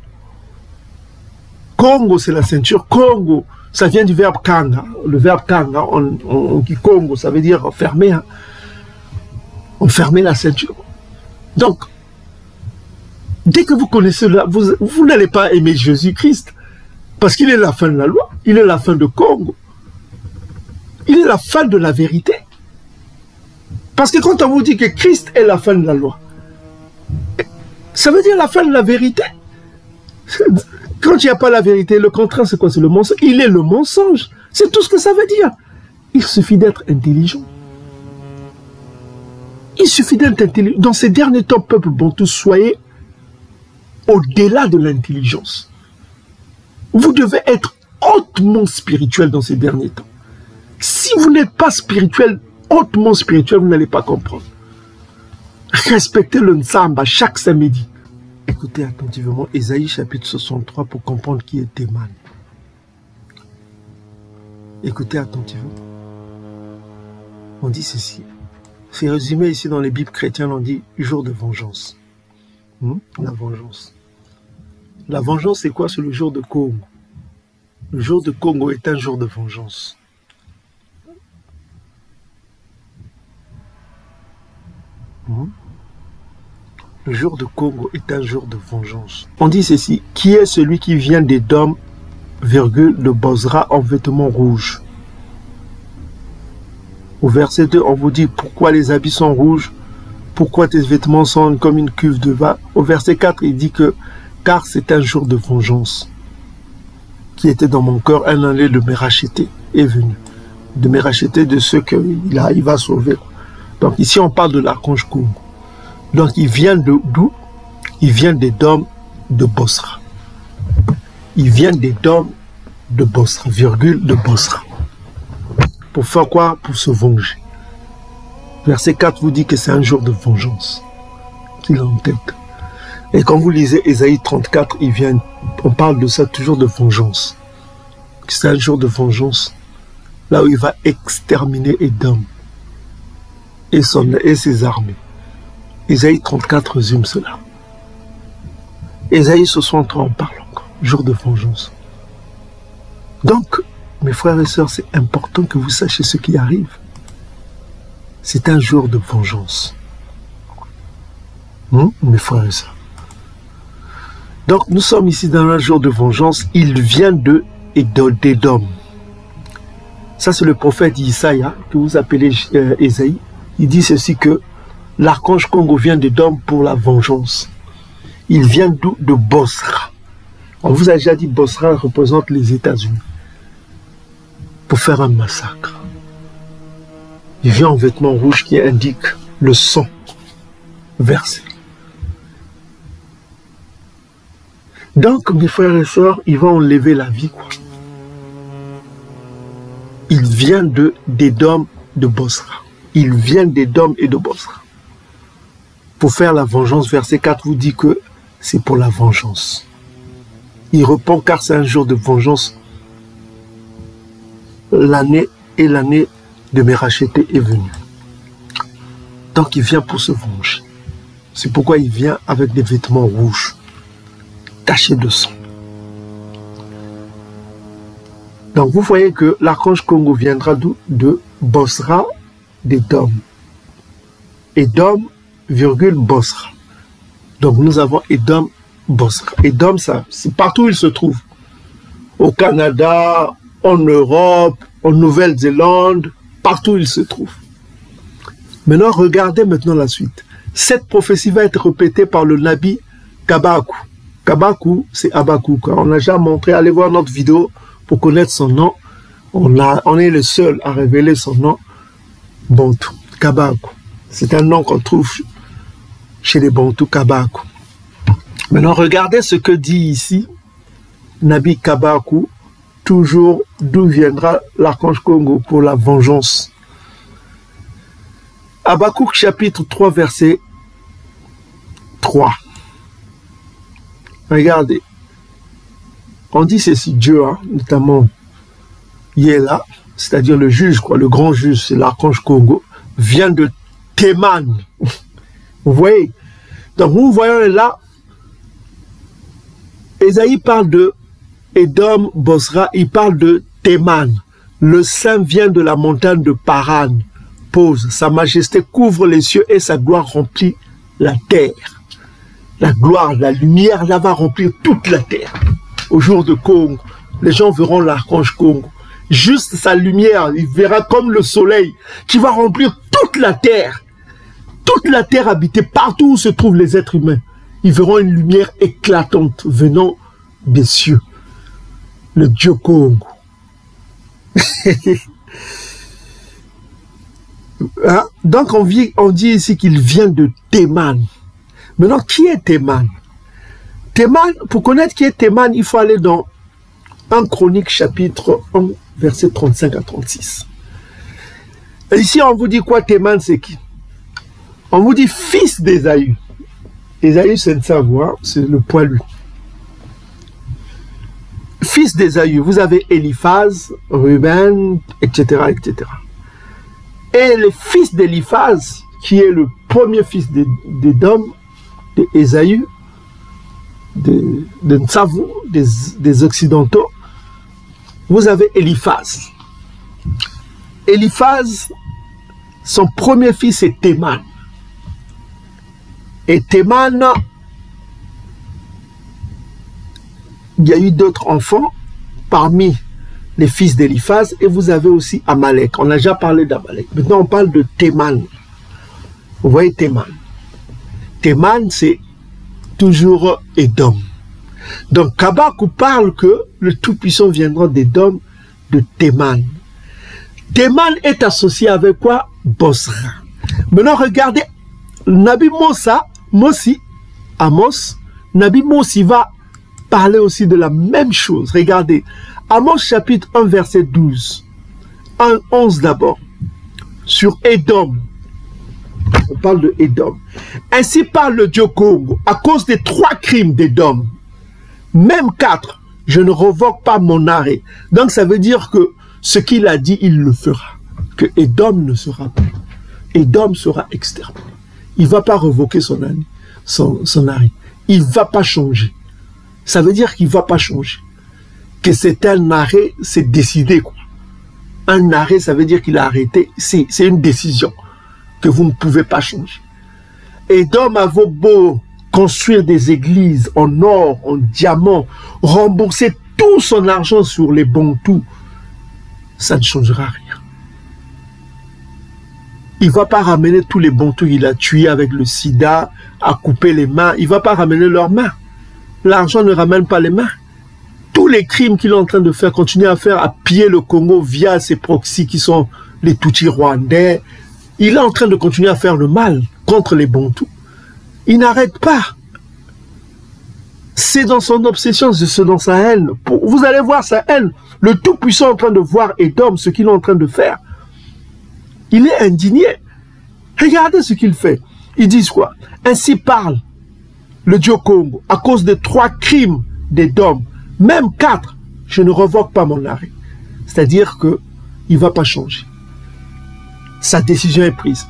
Congo, c'est la ceinture. Congo, ça vient du verbe kanga. Le verbe kanga, on dit Congo, ça veut dire fermer. Hein. On fermait la ceinture. Donc, dès que vous connaissez cela, vous n'allez pas aimer Jésus-Christ. Parce qu'il est la fin de la loi. Il est la fin de Congo. Il est la fin de la vérité. Parce que quand on vous dit que Christ est la fin de la loi, ça veut dire la fin de la vérité. Quand il n'y a pas la vérité, le contraire, c'est quoi? C'est le mensonge. Il est le mensonge. C'est tout ce que ça veut dire. Il suffit d'être intelligent. Il suffit d'être intelligent. Dans ces derniers temps, peuple bantou, soyez au-delà de l'intelligence. Vous devez être hautement spirituel dans ces derniers temps. Si vous n'êtes pas spirituel, hautement spirituel, vous n'allez pas comprendre. Respectez le Nzamba chaque samedi. Écoutez attentivement Ésaïe chapitre 63 pour comprendre qui est Théman. Écoutez attentivement. On dit ceci. C'est résumé ici dans les Bibles chrétiennes, on dit jour de vengeance. La vengeance. La vengeance, c'est quoi? C'est le jour de Congo. Le jour de Congo est un jour de vengeance. Le jour de Congo est un jour de vengeance. On dit ceci. Qui est celui qui vient d'Édom, de Bozra en vêtements rouges? Au verset 2, on vous dit pourquoi les habits sont rouges, pourquoi tes vêtements sont comme une cuve de vin. Au verset 4, il dit que car c'est un jour de vengeance qui était dans mon cœur, un année de me racheter est venu. De me racheter de ceux qu'il va sauver. Donc ici on parle de l'archange Congo. Donc il vient d'où? Il vient d'Édom de Bosra. Il vient d'Édom de Bosra, de Bosra. Pour faire quoi? Pour se venger. Verset 4 vous dit que c'est un jour de vengeance qu'il a en tête. Et quand vous lisez Ésaïe 34, on parle de ça toujours de vengeance. C'est un jour de vengeance. Là où il va exterminer Édom et ses armées. Ésaïe 34 résume cela. Ésaïe 63 en parle encore. Jour de vengeance. Donc, mes frères et sœurs, c'est important que vous sachiez ce qui arrive. C'est un jour de vengeance. Mes frères et sœurs. Donc, nous sommes ici dans un jour de vengeance. Il vient d'Édom. Ça, c'est le prophète Isaïe, que vous appelez Ésaïe. Il dit ceci que l'archange Congo vient d'Édom pour la vengeance. Il vient d'où? De Bosra. On vous a déjà dit Bosra représente les États-Unis. Pour faire un massacre. Il vient en vêtements rouges qui indiquent le sang versé. Donc, mes frères et sœurs, ils vont enlever la vie, quoi. Il vient d'Édom de Bosra. Il vient d'Édom et de Bosra. Pour faire la vengeance, verset 4 vous dit que c'est pour la vengeance. Il répond car c'est un jour de vengeance. L'année de me racheter est venue. Donc il vient pour se venger. C'est pourquoi il vient avec des vêtements rouges, tachés de sang. Donc vous voyez que l'archange Congo viendra de Bosra d'Édom. Édom, virgule, Bosra. Donc nous avons Édom, Bosra. Édom, ça, c'est partout où il se trouve. Au Canada, en Europe, en Nouvelle-Zélande, partout où il se trouve. Maintenant, regardez maintenant la suite. Cette prophétie va être répétée par le Nabi Kabakou. Kabakou, c'est Abakou. On a déjà montré, allez voir notre vidéo pour connaître son nom. On est le seul à révéler son nom. Bantou, Kabakou. C'est un nom qu'on trouve chez les Bantous, Kabakou. Maintenant, regardez ce que dit ici Nabi Kabakou, toujours d'où viendra l'archange Congo pour la vengeance. Habakkuk chapitre 3 verset 3. Regardez. On dit ceci, Dieu, hein, notamment Yéla, c'est-à-dire le juge, quoi, le grand juge, c'est l'archange Congo, vient de Théman. Vous voyez? Donc nous voyons là, Ésaïe parle de Édom, Bosra, il parle de Théman. Le saint vient de la montagne de Paran. Pose, sa majesté couvre les cieux et sa gloire remplit la terre. La gloire, la lumière, là va remplir toute la terre. Au jour de Congo, les gens verront l'archange Congo. Juste sa lumière, il verra comme le soleil qui va remplir toute la terre. Toute la terre habitée, partout où se trouvent les êtres humains. Ils verront une lumière éclatante venant des cieux. Le Dieu Congo. Hein? Donc on dit ici qu'il vient de Théman. Maintenant, qui est Théman? Théman, pour connaître qui est Théman, il faut aller dans 1 Chronique chapitre 1, verset 35 à 36. Et ici, on vous dit quoi? Théman, c'est qui? On vous dit fils d'Ésaü. Ésaü, c'est le savoir, c'est le poilu. Fils d'Ésaü, vous avez Eliphaz, Ruben, etc., etc. Et le fils d'Eliphaz, qui est le premier fils d'Édom, d'Ésaü, de Nsavou, des Occidentaux, vous avez Eliphaz. Eliphaz, son premier fils est Théman. Et Théman, il y a eu d'autres enfants parmi les fils d'Eliphaz, et vous avez aussi Amalek. On a déjà parlé d'Amalek. Maintenant, on parle de Théman. Vous voyez Théman. Théman, c'est toujours Édom. Donc, Kabakou parle que le Tout-Puissant viendra d'Édom, de Théman. Théman est associé avec quoi? Bosra. Maintenant, regardez, Nabi Mossi, Amos, Nabi Mossi va parler aussi de la même chose. Regardez, Amos chapitre 1 verset 12, 11 d'abord, sur Édom. On parle de Édom. Ainsi parle le Dieu Congo, à cause des 3 crimes d'Édom, même 4, je ne revoque pas mon arrêt. Donc ça veut dire que ce qu'il a dit, il le fera. Que Édom ne sera plus. Édom sera exterminé. Il ne va pas revoquer son arrêt. Il ne va pas changer. Ça veut dire qu'il ne va pas changer. Que c'est un arrêt, c'est décidé, quoi. Un arrêt, ça veut dire qu'il a arrêté. C'est une décision que vous ne pouvez pas changer. Édom a beau construire des églises en or, en diamant, rembourser tout son argent sur les Bantous, ça ne changera rien. Il ne va pas ramener tous les Bantous qu'il a tués avec le sida, à couper les mains. Il ne va pas ramener leurs mains. L'argent ne ramène pas les mains. Tous les crimes qu'il est en train de faire, continuer à faire, à piller le Congo via ses proxys qui sont les Tutsis rwandais. Il est en train de continuer à faire le mal contre les Bantous. Il n'arrête pas. C'est dans son obsession, c'est dans sa haine. Vous allez voir sa haine. Le Tout-Puissant en train de voir Édom, ce qu'il est en train de faire. Il est indigné. Regardez ce qu'il fait. Ils disent quoi? Ainsi parle le Dieu Congo à cause des 3 crimes d'Édom, même 4. Je ne revoque pas mon arrêt. C'est-à-dire qu'il ne va pas changer. Sa décision est prise.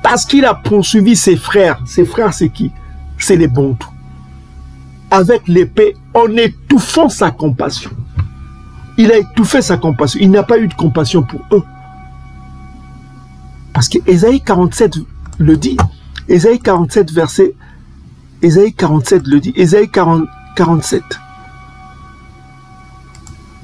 Parce qu'il a poursuivi ses frères. Ses frères, c'est qui? C'est les Bantous. Avec l'épée, en étouffant sa compassion. Il a étouffé sa compassion. Il n'a pas eu de compassion pour eux. Parce que Ésaïe 47 le dit. Ésaïe 47 verset... Ésaïe 47 le dit. Ésaïe 47.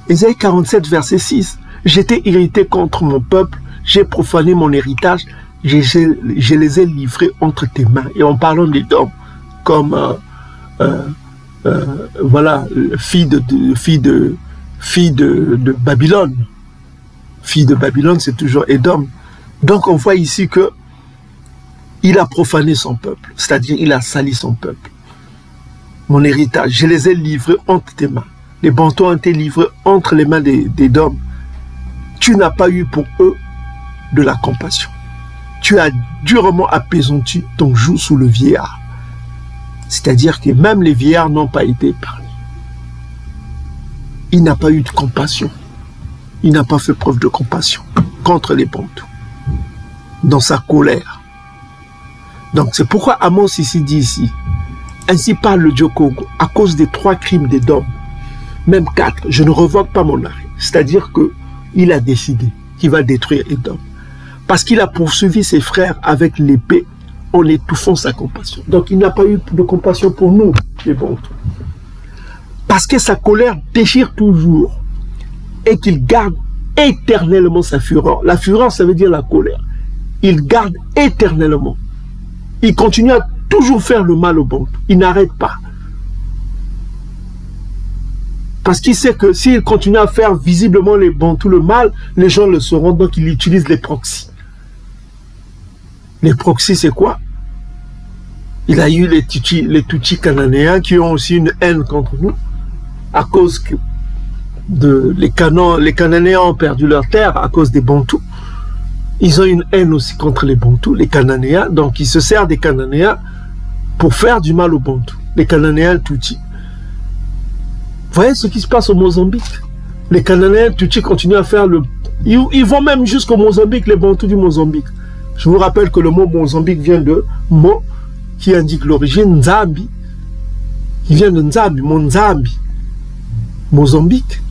Ésaïe 47 verset 6. J'étais irrité contre mon peuple. J'ai profané mon héritage. Je les ai livrés entre tes mains. Et en parlant d'Édom, comme... voilà, fille de Babylone. Fille de Babylone, c'est toujours Édom. Donc on voit ici que il a profané son peuple, c'est-à-dire il a sali son peuple. Mon héritage, je les ai livrés entre tes mains. Les Bantous ont été livrés entre les mains d'Édom. Tu n'as pas eu pour eux de la compassion. Tu as durement apaisanti ton joug sous le vieillard. C'est-à-dire que même les vieillards n'ont pas été épargnés. Il n'a pas eu de compassion. Il n'a pas fait preuve de compassion contre les Bantous. Dans sa colère. Donc c'est pourquoi Amos ici dit ici, ainsi parle le Dieu Congo, à cause des 3 crimes d'Édom, même 4, je ne revoque pas mon arrêt. C'est-à-dire qu'il a décidé qu'il va détruire Édom. Parce qu'il a poursuivi ses frères avec l'épée en étouffant sa compassion. Donc il n'a pas eu de compassion pour nous, les Bantous. Parce que sa colère déchire toujours et qu'il garde éternellement sa fureur. La fureur, ça veut dire la colère. Il garde éternellement. Il continue à toujours faire le mal aux Bantous. Il n'arrête pas. Parce qu'il sait que s'il continue à faire visiblement les Bantous le mal, les gens le sauront, donc il utilise les proxys. Les proxys, c'est quoi? Il a eu les Tutsis cananéens qui ont aussi une haine contre nous, à cause que les Cananéens ont perdu leur terre à cause des Bantous. Ils ont une haine aussi contre les Bantous, les Cananéens, donc ils se servent des Cananéens pour faire du mal aux Bantous. Les Cananéens Tutsis. Vous voyez ce qui se passe au Mozambique? Les Cananéens Tutsis continuent à faire le... Ils vont même jusqu'au Mozambique, les Bantous du Mozambique. Je vous rappelle que le mot Mozambique vient de mot qui indique l'origine Nzambi. Il vient de Nzambi, Monzambi. Mozambique.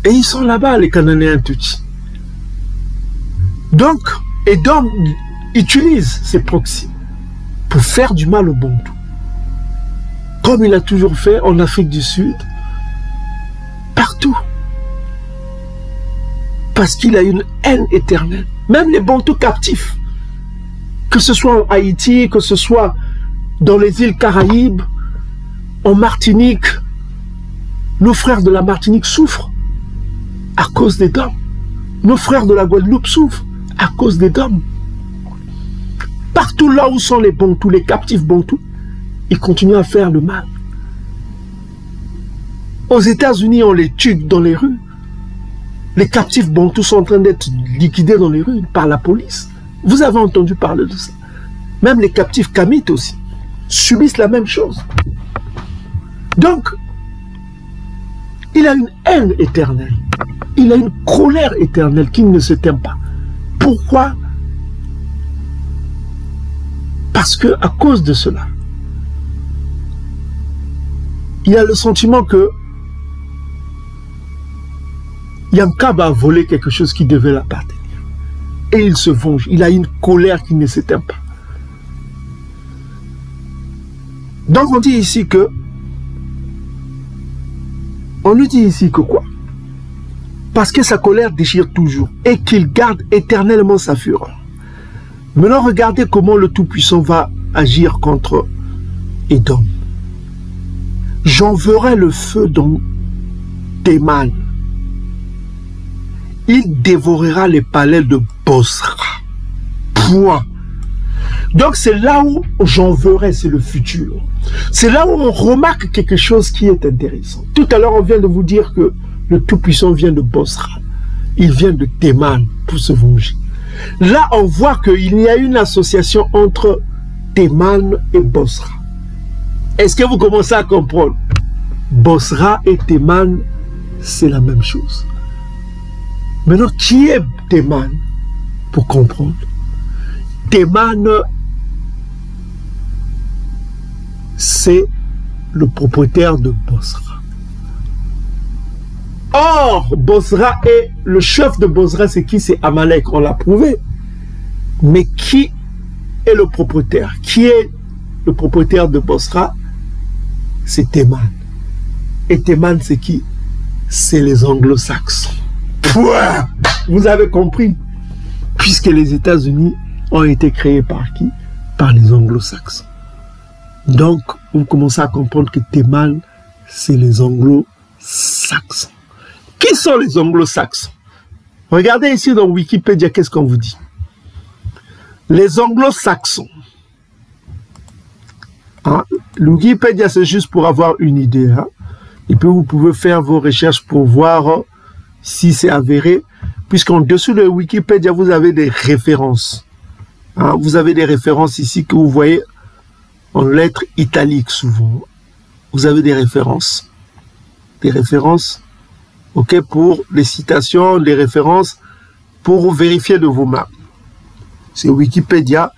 Et ils sont là-bas, les Cananéens Tutsis. Donc, Édom utilise ses proxys pour faire du mal aux Bantous. Comme il a toujours fait en Afrique du Sud, partout. Parce qu'il a une haine éternelle. Même les Bantous captifs, que ce soit en Haïti, que ce soit dans les îles Caraïbes, en Martinique, nos frères de la Martinique souffrent à cause d'Édom. Nos frères de la Guadeloupe souffrent à cause d'Édom. Partout là où sont les Bantous, les captifs Bantous, ils continuent à faire le mal. Aux États-Unis, on les tue dans les rues. Les captifs Bantous sont en train d'être liquidés dans les rues par la police. Vous avez entendu parler de ça. Même les captifs Kamites aussi subissent la même chose. Donc, il a une haine éternelle. Il a une colère éternelle qui ne se tient pas. Pourquoi? Parce que à cause de cela, il a le sentiment que Yankab a volé quelque chose qui devait l'appartenir. Et il se venge. Il a une colère qui ne s'éteint pas. Donc on dit ici que... On nous dit ici que quoi? Parce que sa colère déchire toujours et qu'il garde éternellement sa fureur. Maintenant, regardez comment le Tout-Puissant va agir contre Édom. J'enverrai le feu dans Théman. Il dévorera les palais de Bosra. Point. Donc c'est là où j'en verrai, c'est le futur. C'est là où on remarque quelque chose qui est intéressant. Tout à l'heure, on vient de vous dire que le Tout-Puissant vient de Bosra. Il vient de Théman pour se venger. Là, on voit qu'il y a une association entre Théman et Bosra. Est-ce que vous commencez à comprendre? Bosra et Théman, c'est la même chose. Maintenant, qui est Théman? Pour comprendre. Théman, c'est le propriétaire de Bosra. Or, Bosra est le chef de Bosra, c'est qui? C'est Amalek, on l'a prouvé. Mais qui est le propriétaire? Qui est le propriétaire de Bosra? C'est Théman. Et Théman, c'est qui? C'est les anglo-saxons. Vous avez compris? Puisque les États-Unis ont été créés par qui? Par les anglo-saxons. Donc, vous commencez à comprendre que Théman, c'est les anglo-saxons. Qui sont les anglo-saxons? Regardez ici dans Wikipédia, qu'est-ce qu'on vous dit? Les anglo-saxons. Hein? Wikipédia, c'est juste pour avoir une idée. Hein? Et puis, vous pouvez faire vos recherches pour voir si c'est avéré. Puisqu'en dessous de Wikipédia, vous avez des références. Hein? Vous avez des références ici que vous voyez en lettres italiques souvent. Vous avez des références. Des références. Ok, pour les citations, les références, pour vérifier de vos mains. C'est Wikipédia,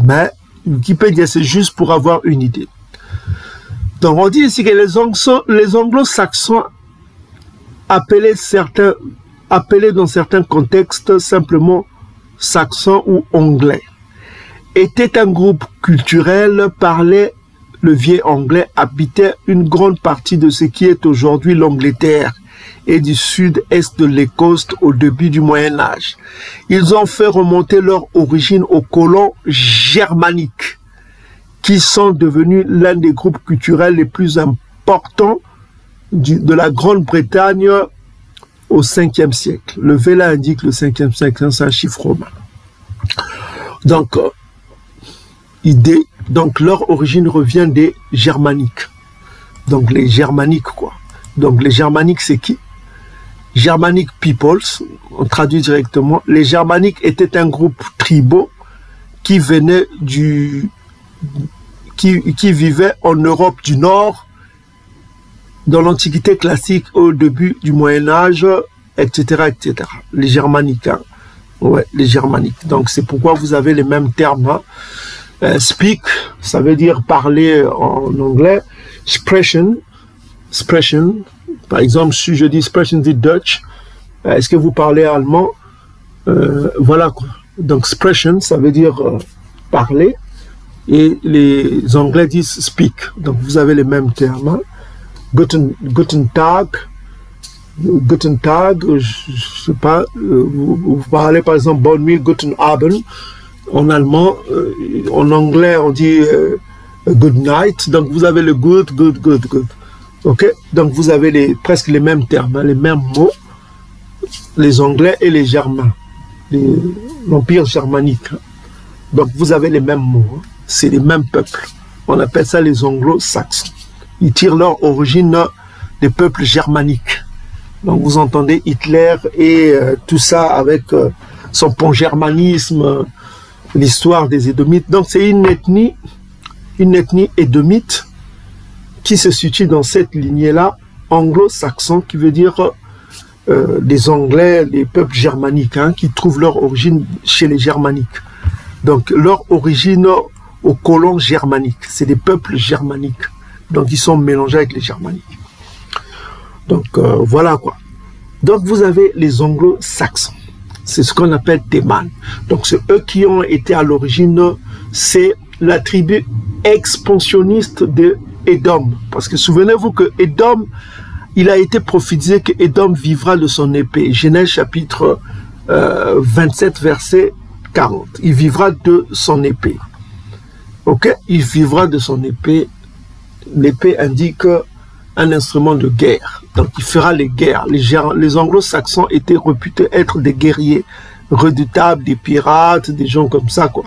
mais Wikipédia, c'est juste pour avoir une idée. Donc, on dit ici que les anglo-saxons appelés dans certains contextes simplement saxons ou anglais, étaient un groupe culturel, parlait le vieux anglais, habitait une grande partie de ce qui est aujourd'hui l'Angleterre et du sud-est de l'Écosse au début du Moyen-Âge. Ils ont fait remonter leur origine aux colons germaniques, qui sont devenus l'un des groupes culturels les plus importants de la Grande-Bretagne au 5e siècle. Le Vela indique le 5e siècle, c'est un chiffre romain. Donc, leur origine revient des germaniques. Donc, les germaniques, quoi. Donc, les germaniques, c'est qui? Germanic peoples, on traduit directement. Les germaniques étaient un groupe tribaux qui venait qui vivait en Europe du Nord, dans l'Antiquité classique, au début du Moyen-Âge, etc., etc. Les germaniques, hein. Ouais, les germaniques. Donc, c'est pourquoi vous avez les mêmes termes, hein. Speak, ça veut dire parler en anglais. Sprechen, par exemple, si je dis sprechen Sie Deutsch, est-ce que vous parlez allemand? Voilà quoi. Donc, sprechen, ça veut dire parler, et les Anglais disent speak. Donc, vous avez les mêmes termes. Hein. Guten Tag, je sais pas, vous parlez par exemple bonne nuit, Guten Abend, en allemand, en anglais on dit good night, donc vous avez le good. Ok, donc vous avez presque les mêmes termes, hein, les mêmes mots, les Anglais et les Germains, l'Empire germanique. Hein. Donc vous avez les mêmes mots, hein. C'est les mêmes peuples. On appelle ça les anglo-saxons. Ils tirent leur origine des peuples germaniques. Donc vous entendez Hitler et tout ça avec son pan-germanisme, l'histoire des Édomites. Donc c'est une ethnie édomite qui se situe dans cette lignée-là, anglo-saxon, qui veut dire les Anglais, les peuples germaniques, hein, qui trouvent leur origine chez les germaniques. Donc leur origine aux colons germaniques, c'est des peuples germaniques. Donc ils sont mélangés avec les germaniques. Donc voilà quoi. Donc vous avez les anglo-saxons. C'est ce qu'on appelle Théman. Donc c'est eux qui ont été à l'origine, c'est la tribu expansionniste de Édom. Parce que souvenez-vous que Édom, il a été prophétisé que Édom vivra de son épée. Genèse chapitre 27 verset 40. Il vivra de son épée. Ok? Il vivra de son épée. L'épée indique un instrument de guerre. Donc il fera les guerres. Les anglo-saxons étaient réputés être des guerriers redoutables, des pirates, des gens comme ça, quoi.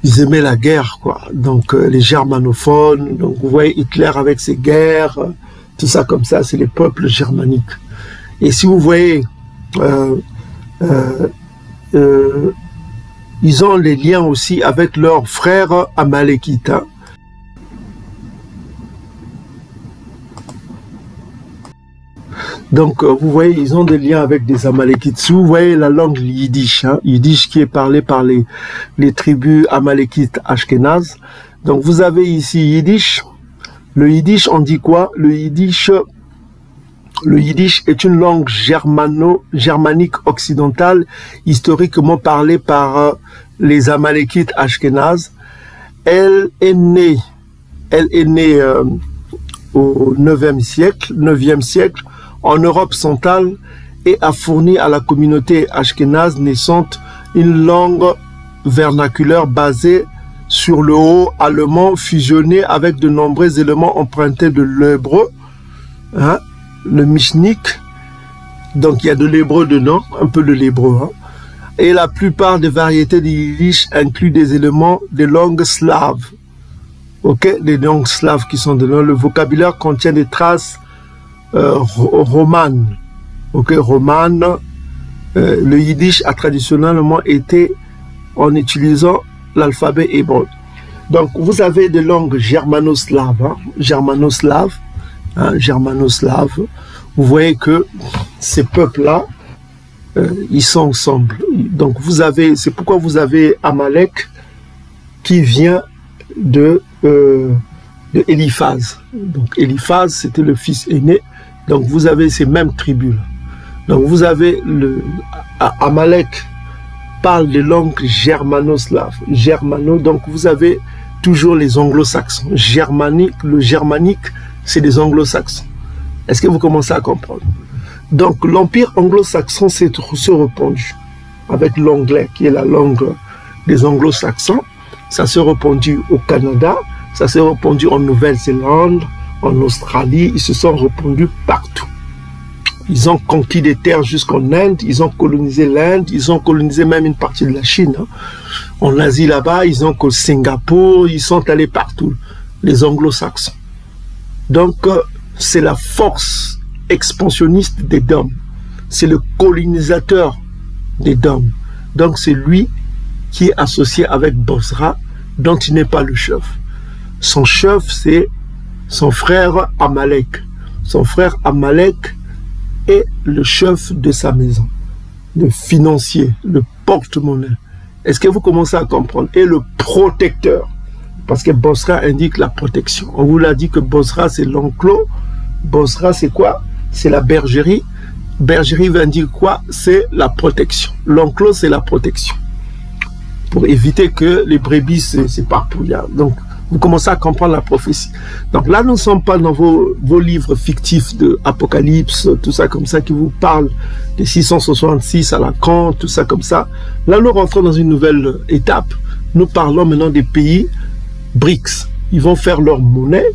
ils aimaient la guerre, quoi. Donc, les germanophones, donc vous voyez Hitler avec ses guerres, tout ça comme ça, c'est les peuples germaniques. Et si vous voyez, ils ont les liens aussi avec leurs frères amalékites. Hein. Donc, vous voyez, ils ont des liens avec des Amalékites. Si vous voyez la langue yiddish, hein, yiddish qui est parlé par les tribus amalékites ashkénazes. Donc, vous avez ici yiddish. Le yiddish, on dit quoi? Le yiddish est une langue germanique occidentale, historiquement parlée par les Amalékites ashkénazes. Elle est née au 9e siècle, en Europe centrale, et a fourni à la communauté ashkénaze naissante une langue vernaculaire basée sur le haut allemand fusionné avec de nombreux éléments empruntés de l'hébreu, hein, le mishnik, donc il y a de l'hébreu dedans, un peu de l'hébreu, hein, et la plupart des variétés du yiddish incluent des éléments des langues slaves, ok, des langues slaves qui sont dedans. Le vocabulaire contient des traces romanes, ok, romanes. Le yiddish a traditionnellement été en utilisant l'alphabet hébreu. Donc, vous avez des langues germano-slaves, hein, germano-slaves. Vous voyez que ces peuples-là, ils sont ensemble. Donc, c'est pourquoi vous avez Amalek qui vient de Éliphaz. Donc, Éliphaz, c'était le fils aîné. Donc, vous avez ces mêmes tribus-là. Donc, vous avez Amalek parle des langues germano-slaves. Donc, vous avez toujours les anglo-saxons. Le germanique, c'est des anglo-saxons. Est-ce que vous commencez à comprendre? Donc, l'empire anglo-saxon s'est répandu avec l'anglais, qui est la langue des anglo-saxons. Ça s'est répandu au Canada, ça s'est répandu en Nouvelle-Zélande, en Australie. Ils se sont répandus partout. Ils ont conquis des terres jusqu'en Inde, ils ont colonisé l'Inde, ils ont colonisé même une partie de la Chine. Hein. En Asie là-bas, ils ont que Singapour, ils sont allés partout, les anglo-saxons. Donc, c'est la force expansionniste des Dom. C'est le colonisateur des Dom. Donc, c'est lui qui est associé avec Bosra, dont il n'est pas le chef. Son chef, c'est son frère Amalek. Son frère Amalek est le chef de sa maison, le financier, le porte-monnaie. Est-ce que vous commencez à comprendre? Et le protecteur, parce que Bosra indique la protection. On vous l'a dit que Bosra, c'est l'enclos. Bosra, c'est quoi? C'est la bergerie. Bergerie veut dire quoi? C'est la protection. L'enclos, c'est la protection. Pour éviter que les brebis s'éparpillent. Donc, vous commencez à comprendre la prophétie. Donc là, nous ne sommes pas dans vos livres fictifs de Apocalypse, tout ça comme ça, qui vous parlent des 666 à Lacan, tout ça comme ça. Là, nous rentrons dans une nouvelle étape. Nous parlons maintenant des pays BRICS. Ils vont faire leur monnaie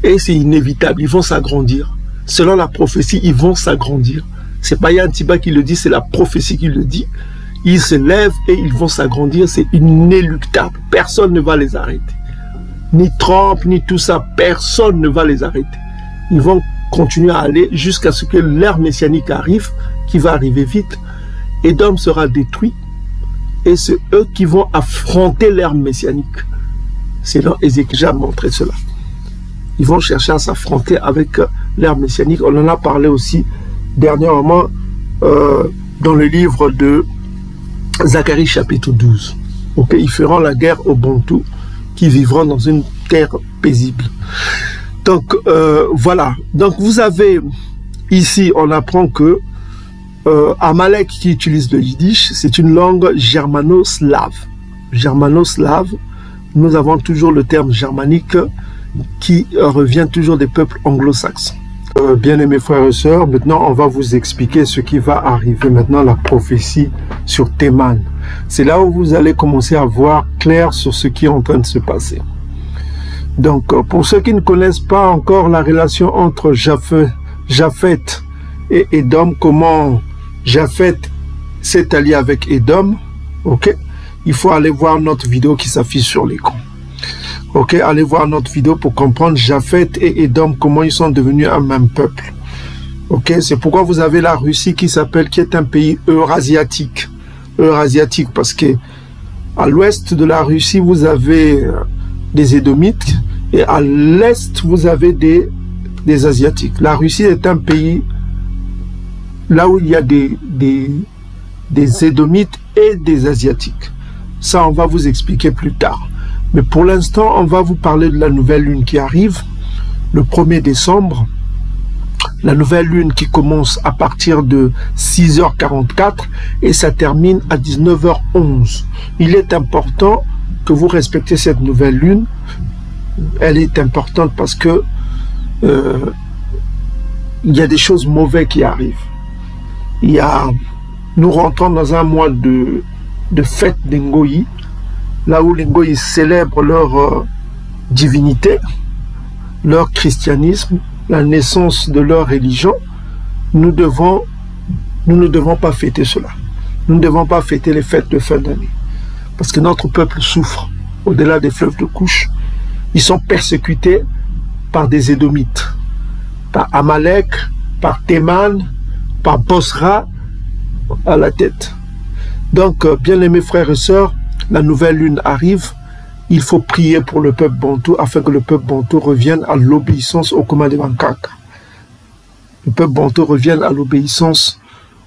et c'est inévitable. Ils vont s'agrandir. Selon la prophétie, ils vont s'agrandir. C'est pas Yann Tiba qui le dit, c'est la prophétie qui le dit. Ils se lèvent et ils vont s'agrandir. C'est inéluctable. Personne ne va les arrêter. Ni Trump, ni tout ça, personne ne va les arrêter. Ils vont continuer à aller jusqu'à ce que l'ère messianique arrive, qui va arriver vite. Édom sera détruit, et c'est eux qui vont affronter l'ère messianique. C'est là Ézéchiel a montré cela. Ils vont chercher à s'affronter avec l'ère messianique. On en a parlé aussi dernièrement dans le livre de Zacharie chapitre 12. Okay, ils feront la guerre aux Bantous, qui vivront dans une terre paisible. Donc, voilà. Donc, vous avez ici, on apprend que Amalek, qui utilise le yiddish, c'est une langue germano-slave. Germano-slave, nous avons toujours le terme germanique qui revient toujours des peuples anglo-saxons. Bien-aimés frères et sœurs, maintenant on va vous expliquer ce qui va arriver maintenant, la prophétie sur Théman. C'est là où vous allez commencer à voir clair sur ce qui est en train de se passer. Donc, pour ceux qui ne connaissent pas encore la relation entre Japheth et Édom, comment Japheth s'est allié avec Édom, ok? il faut aller voir notre vidéo qui s'affiche sur l'écran. Ok, allez voir notre vidéo pour comprendre Japhet et Édom, comment ils sont devenus un même peuple. Ok, c'est pourquoi vous avez la Russie qui est un pays eurasiatique. Eurasiatique parce que à l'ouest de la Russie, vous avez des Édomites et à l'est, vous avez des Asiatiques. La Russie est un pays là où il y a des Édomites et des Asiatiques. Ça, on va vous expliquer plus tard. Mais pour l'instant, on va vous parler de la nouvelle lune qui arrive, le 1er décembre. La nouvelle lune qui commence à partir de 6h44 et ça termine à 19h11. Il est important que vous respectez cette nouvelle lune. Elle est importante parce que il y a des choses mauvaises qui arrivent. Nous rentrons dans un mois de fête des Ngoyi, là où les Ngoyi célèbrent leur divinité, leur christianisme, la naissance de leur religion. Nous ne devons pas fêter cela. Nous ne devons pas fêter les fêtes de fin d'année. Parce que notre peuple souffre au-delà des fleuves de couche. Ils sont persécutés par des Édomites, par Amalek, par Théman, par Bosra à la tête. Donc, bien-aimés frères et sœurs, la nouvelle lune arrive. Il faut prier pour le peuple bantou afin que le peuple bantou revienne à l'obéissance au commandement de Bankaka. Le peuple bantou revienne à l'obéissance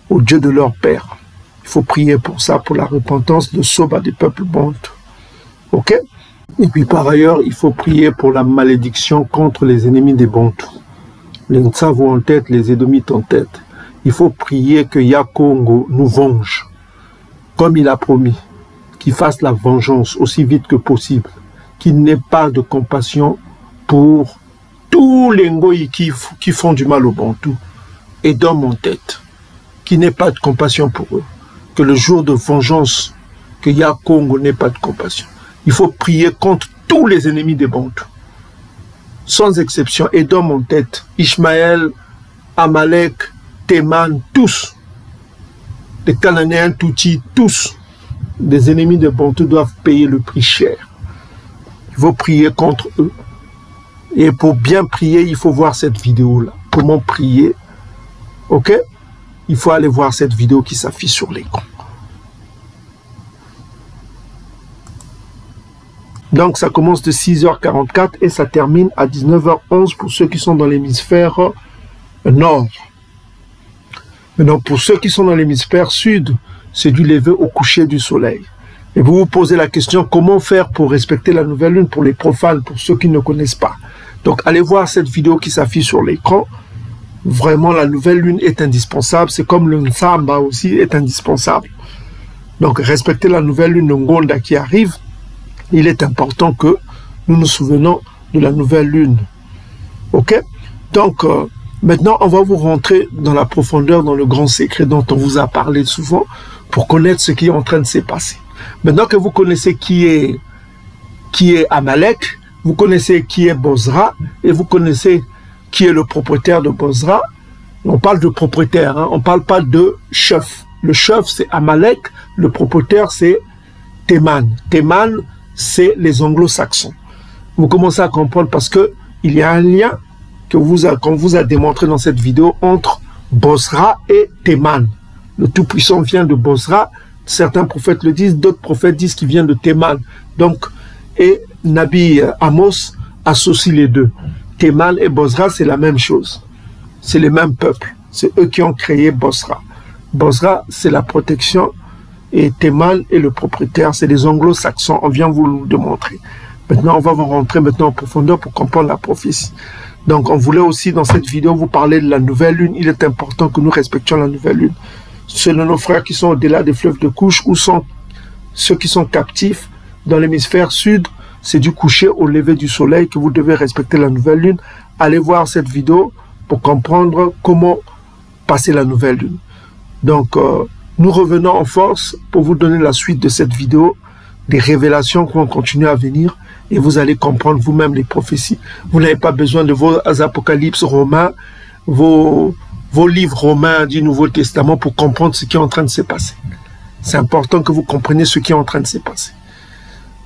au Dieu de leur père. Il faut prier pour ça, pour la repentance de Soba des peuples bantou. Ok? Et puis par ailleurs, il faut prier pour la malédiction contre les ennemis des bantous. Les Nsavo en tête, les Édomites en tête. Il faut prier que Yakongo nous venge, comme il a promis. Qu'il fasse la vengeance aussi vite que possible, qu'il n'ait pas de compassion pour tous les Ngoyi qui font du mal au Bantou, et d'hommes en tête, qu'il n'ait pas de compassion pour eux, que le jour de vengeance, que Yakongo n'ait pas de compassion. Il faut prier contre tous les ennemis des Bantous, sans exception, et d'hommes en tête, Ishmaël, Amalek, Théman, tous, les Cananéens, Touti, tous, des ennemis de Bantou doivent payer le prix cher. Il faut prier contre eux. Et pour bien prier, il faut voir cette vidéo-là. Comment prier? Ok? Il faut aller voir cette vidéo qui s'affiche sur l'écran. Donc ça commence de 6h44 et ça termine à 19h11 pour ceux qui sont dans l'hémisphère nord. Maintenant, pour ceux qui sont dans l'hémisphère sud, c'est du lever au coucher du soleil. Et vous vous posez la question, comment faire pour respecter la nouvelle lune pour les profanes, pour ceux qui ne connaissent pas. Donc, allez voir cette vidéo qui s'affiche sur l'écran. Vraiment, la nouvelle lune est indispensable. C'est comme le Nsamba aussi est indispensable. Donc, respecter la nouvelle lune Ngonda qui arrive, il est important que nous nous souvenons de la nouvelle lune. Ok? Donc, maintenant, on va vous rentrer dans la profondeur, dans le grand secret dont on vous a parlé souvent, pour connaître ce qui est en train de se passer. Maintenant que vous connaissez qui est Amalek, vous connaissez qui est Bosra, et vous connaissez qui est le propriétaire de Bosra, on parle de propriétaire, hein, on ne parle pas de chef. Le chef, c'est Amalek, le propriétaire, c'est Théman. Théman, c'est les anglo-saxons. Vous commencez à comprendre parce qu'il y a un lien qu'on vous a démontré dans cette vidéo entre Bosra et Théman. Le Tout-Puissant vient de Bosra, certains prophètes le disent, d'autres prophètes disent qu'il vient de Théman. Donc, et Nabi Amos associe les deux. Théman et Bosra, c'est la même chose. C'est les mêmes peuples. C'est eux qui ont créé Bosra. Bosra, c'est la protection et Théman est le propriétaire. C'est les anglo-saxons. On vient vous le démontrer. Maintenant, on va vous rentrer maintenant en profondeur pour comprendre la prophétie. Donc, on voulait aussi dans cette vidéo vous parler de la nouvelle lune. Il est important que nous respections la nouvelle lune. Selon nos frères qui sont au-delà des fleuves de couche, ou sont ceux qui sont captifs dans l'hémisphère sud, c'est du coucher au lever du soleil que vous devez respecter la nouvelle lune. Allez voir cette vidéo pour comprendre comment passer la nouvelle lune. Donc, nous revenons en force pour vous donner la suite de cette vidéo, des révélations qui vont continuer à venir, et vous allez comprendre vous-même les prophéties. Vous n'avez pas besoin de vos apocalypses romains, vos livres romains du Nouveau Testament pour comprendre ce qui est en train de se passer. C'est important que vous compreniez ce qui est en train de se passer.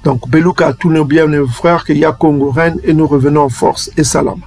Donc, Beluka à tous nos bien, nos frères, qu'il y a Congo Rennes, et nous revenons en force. Et salam.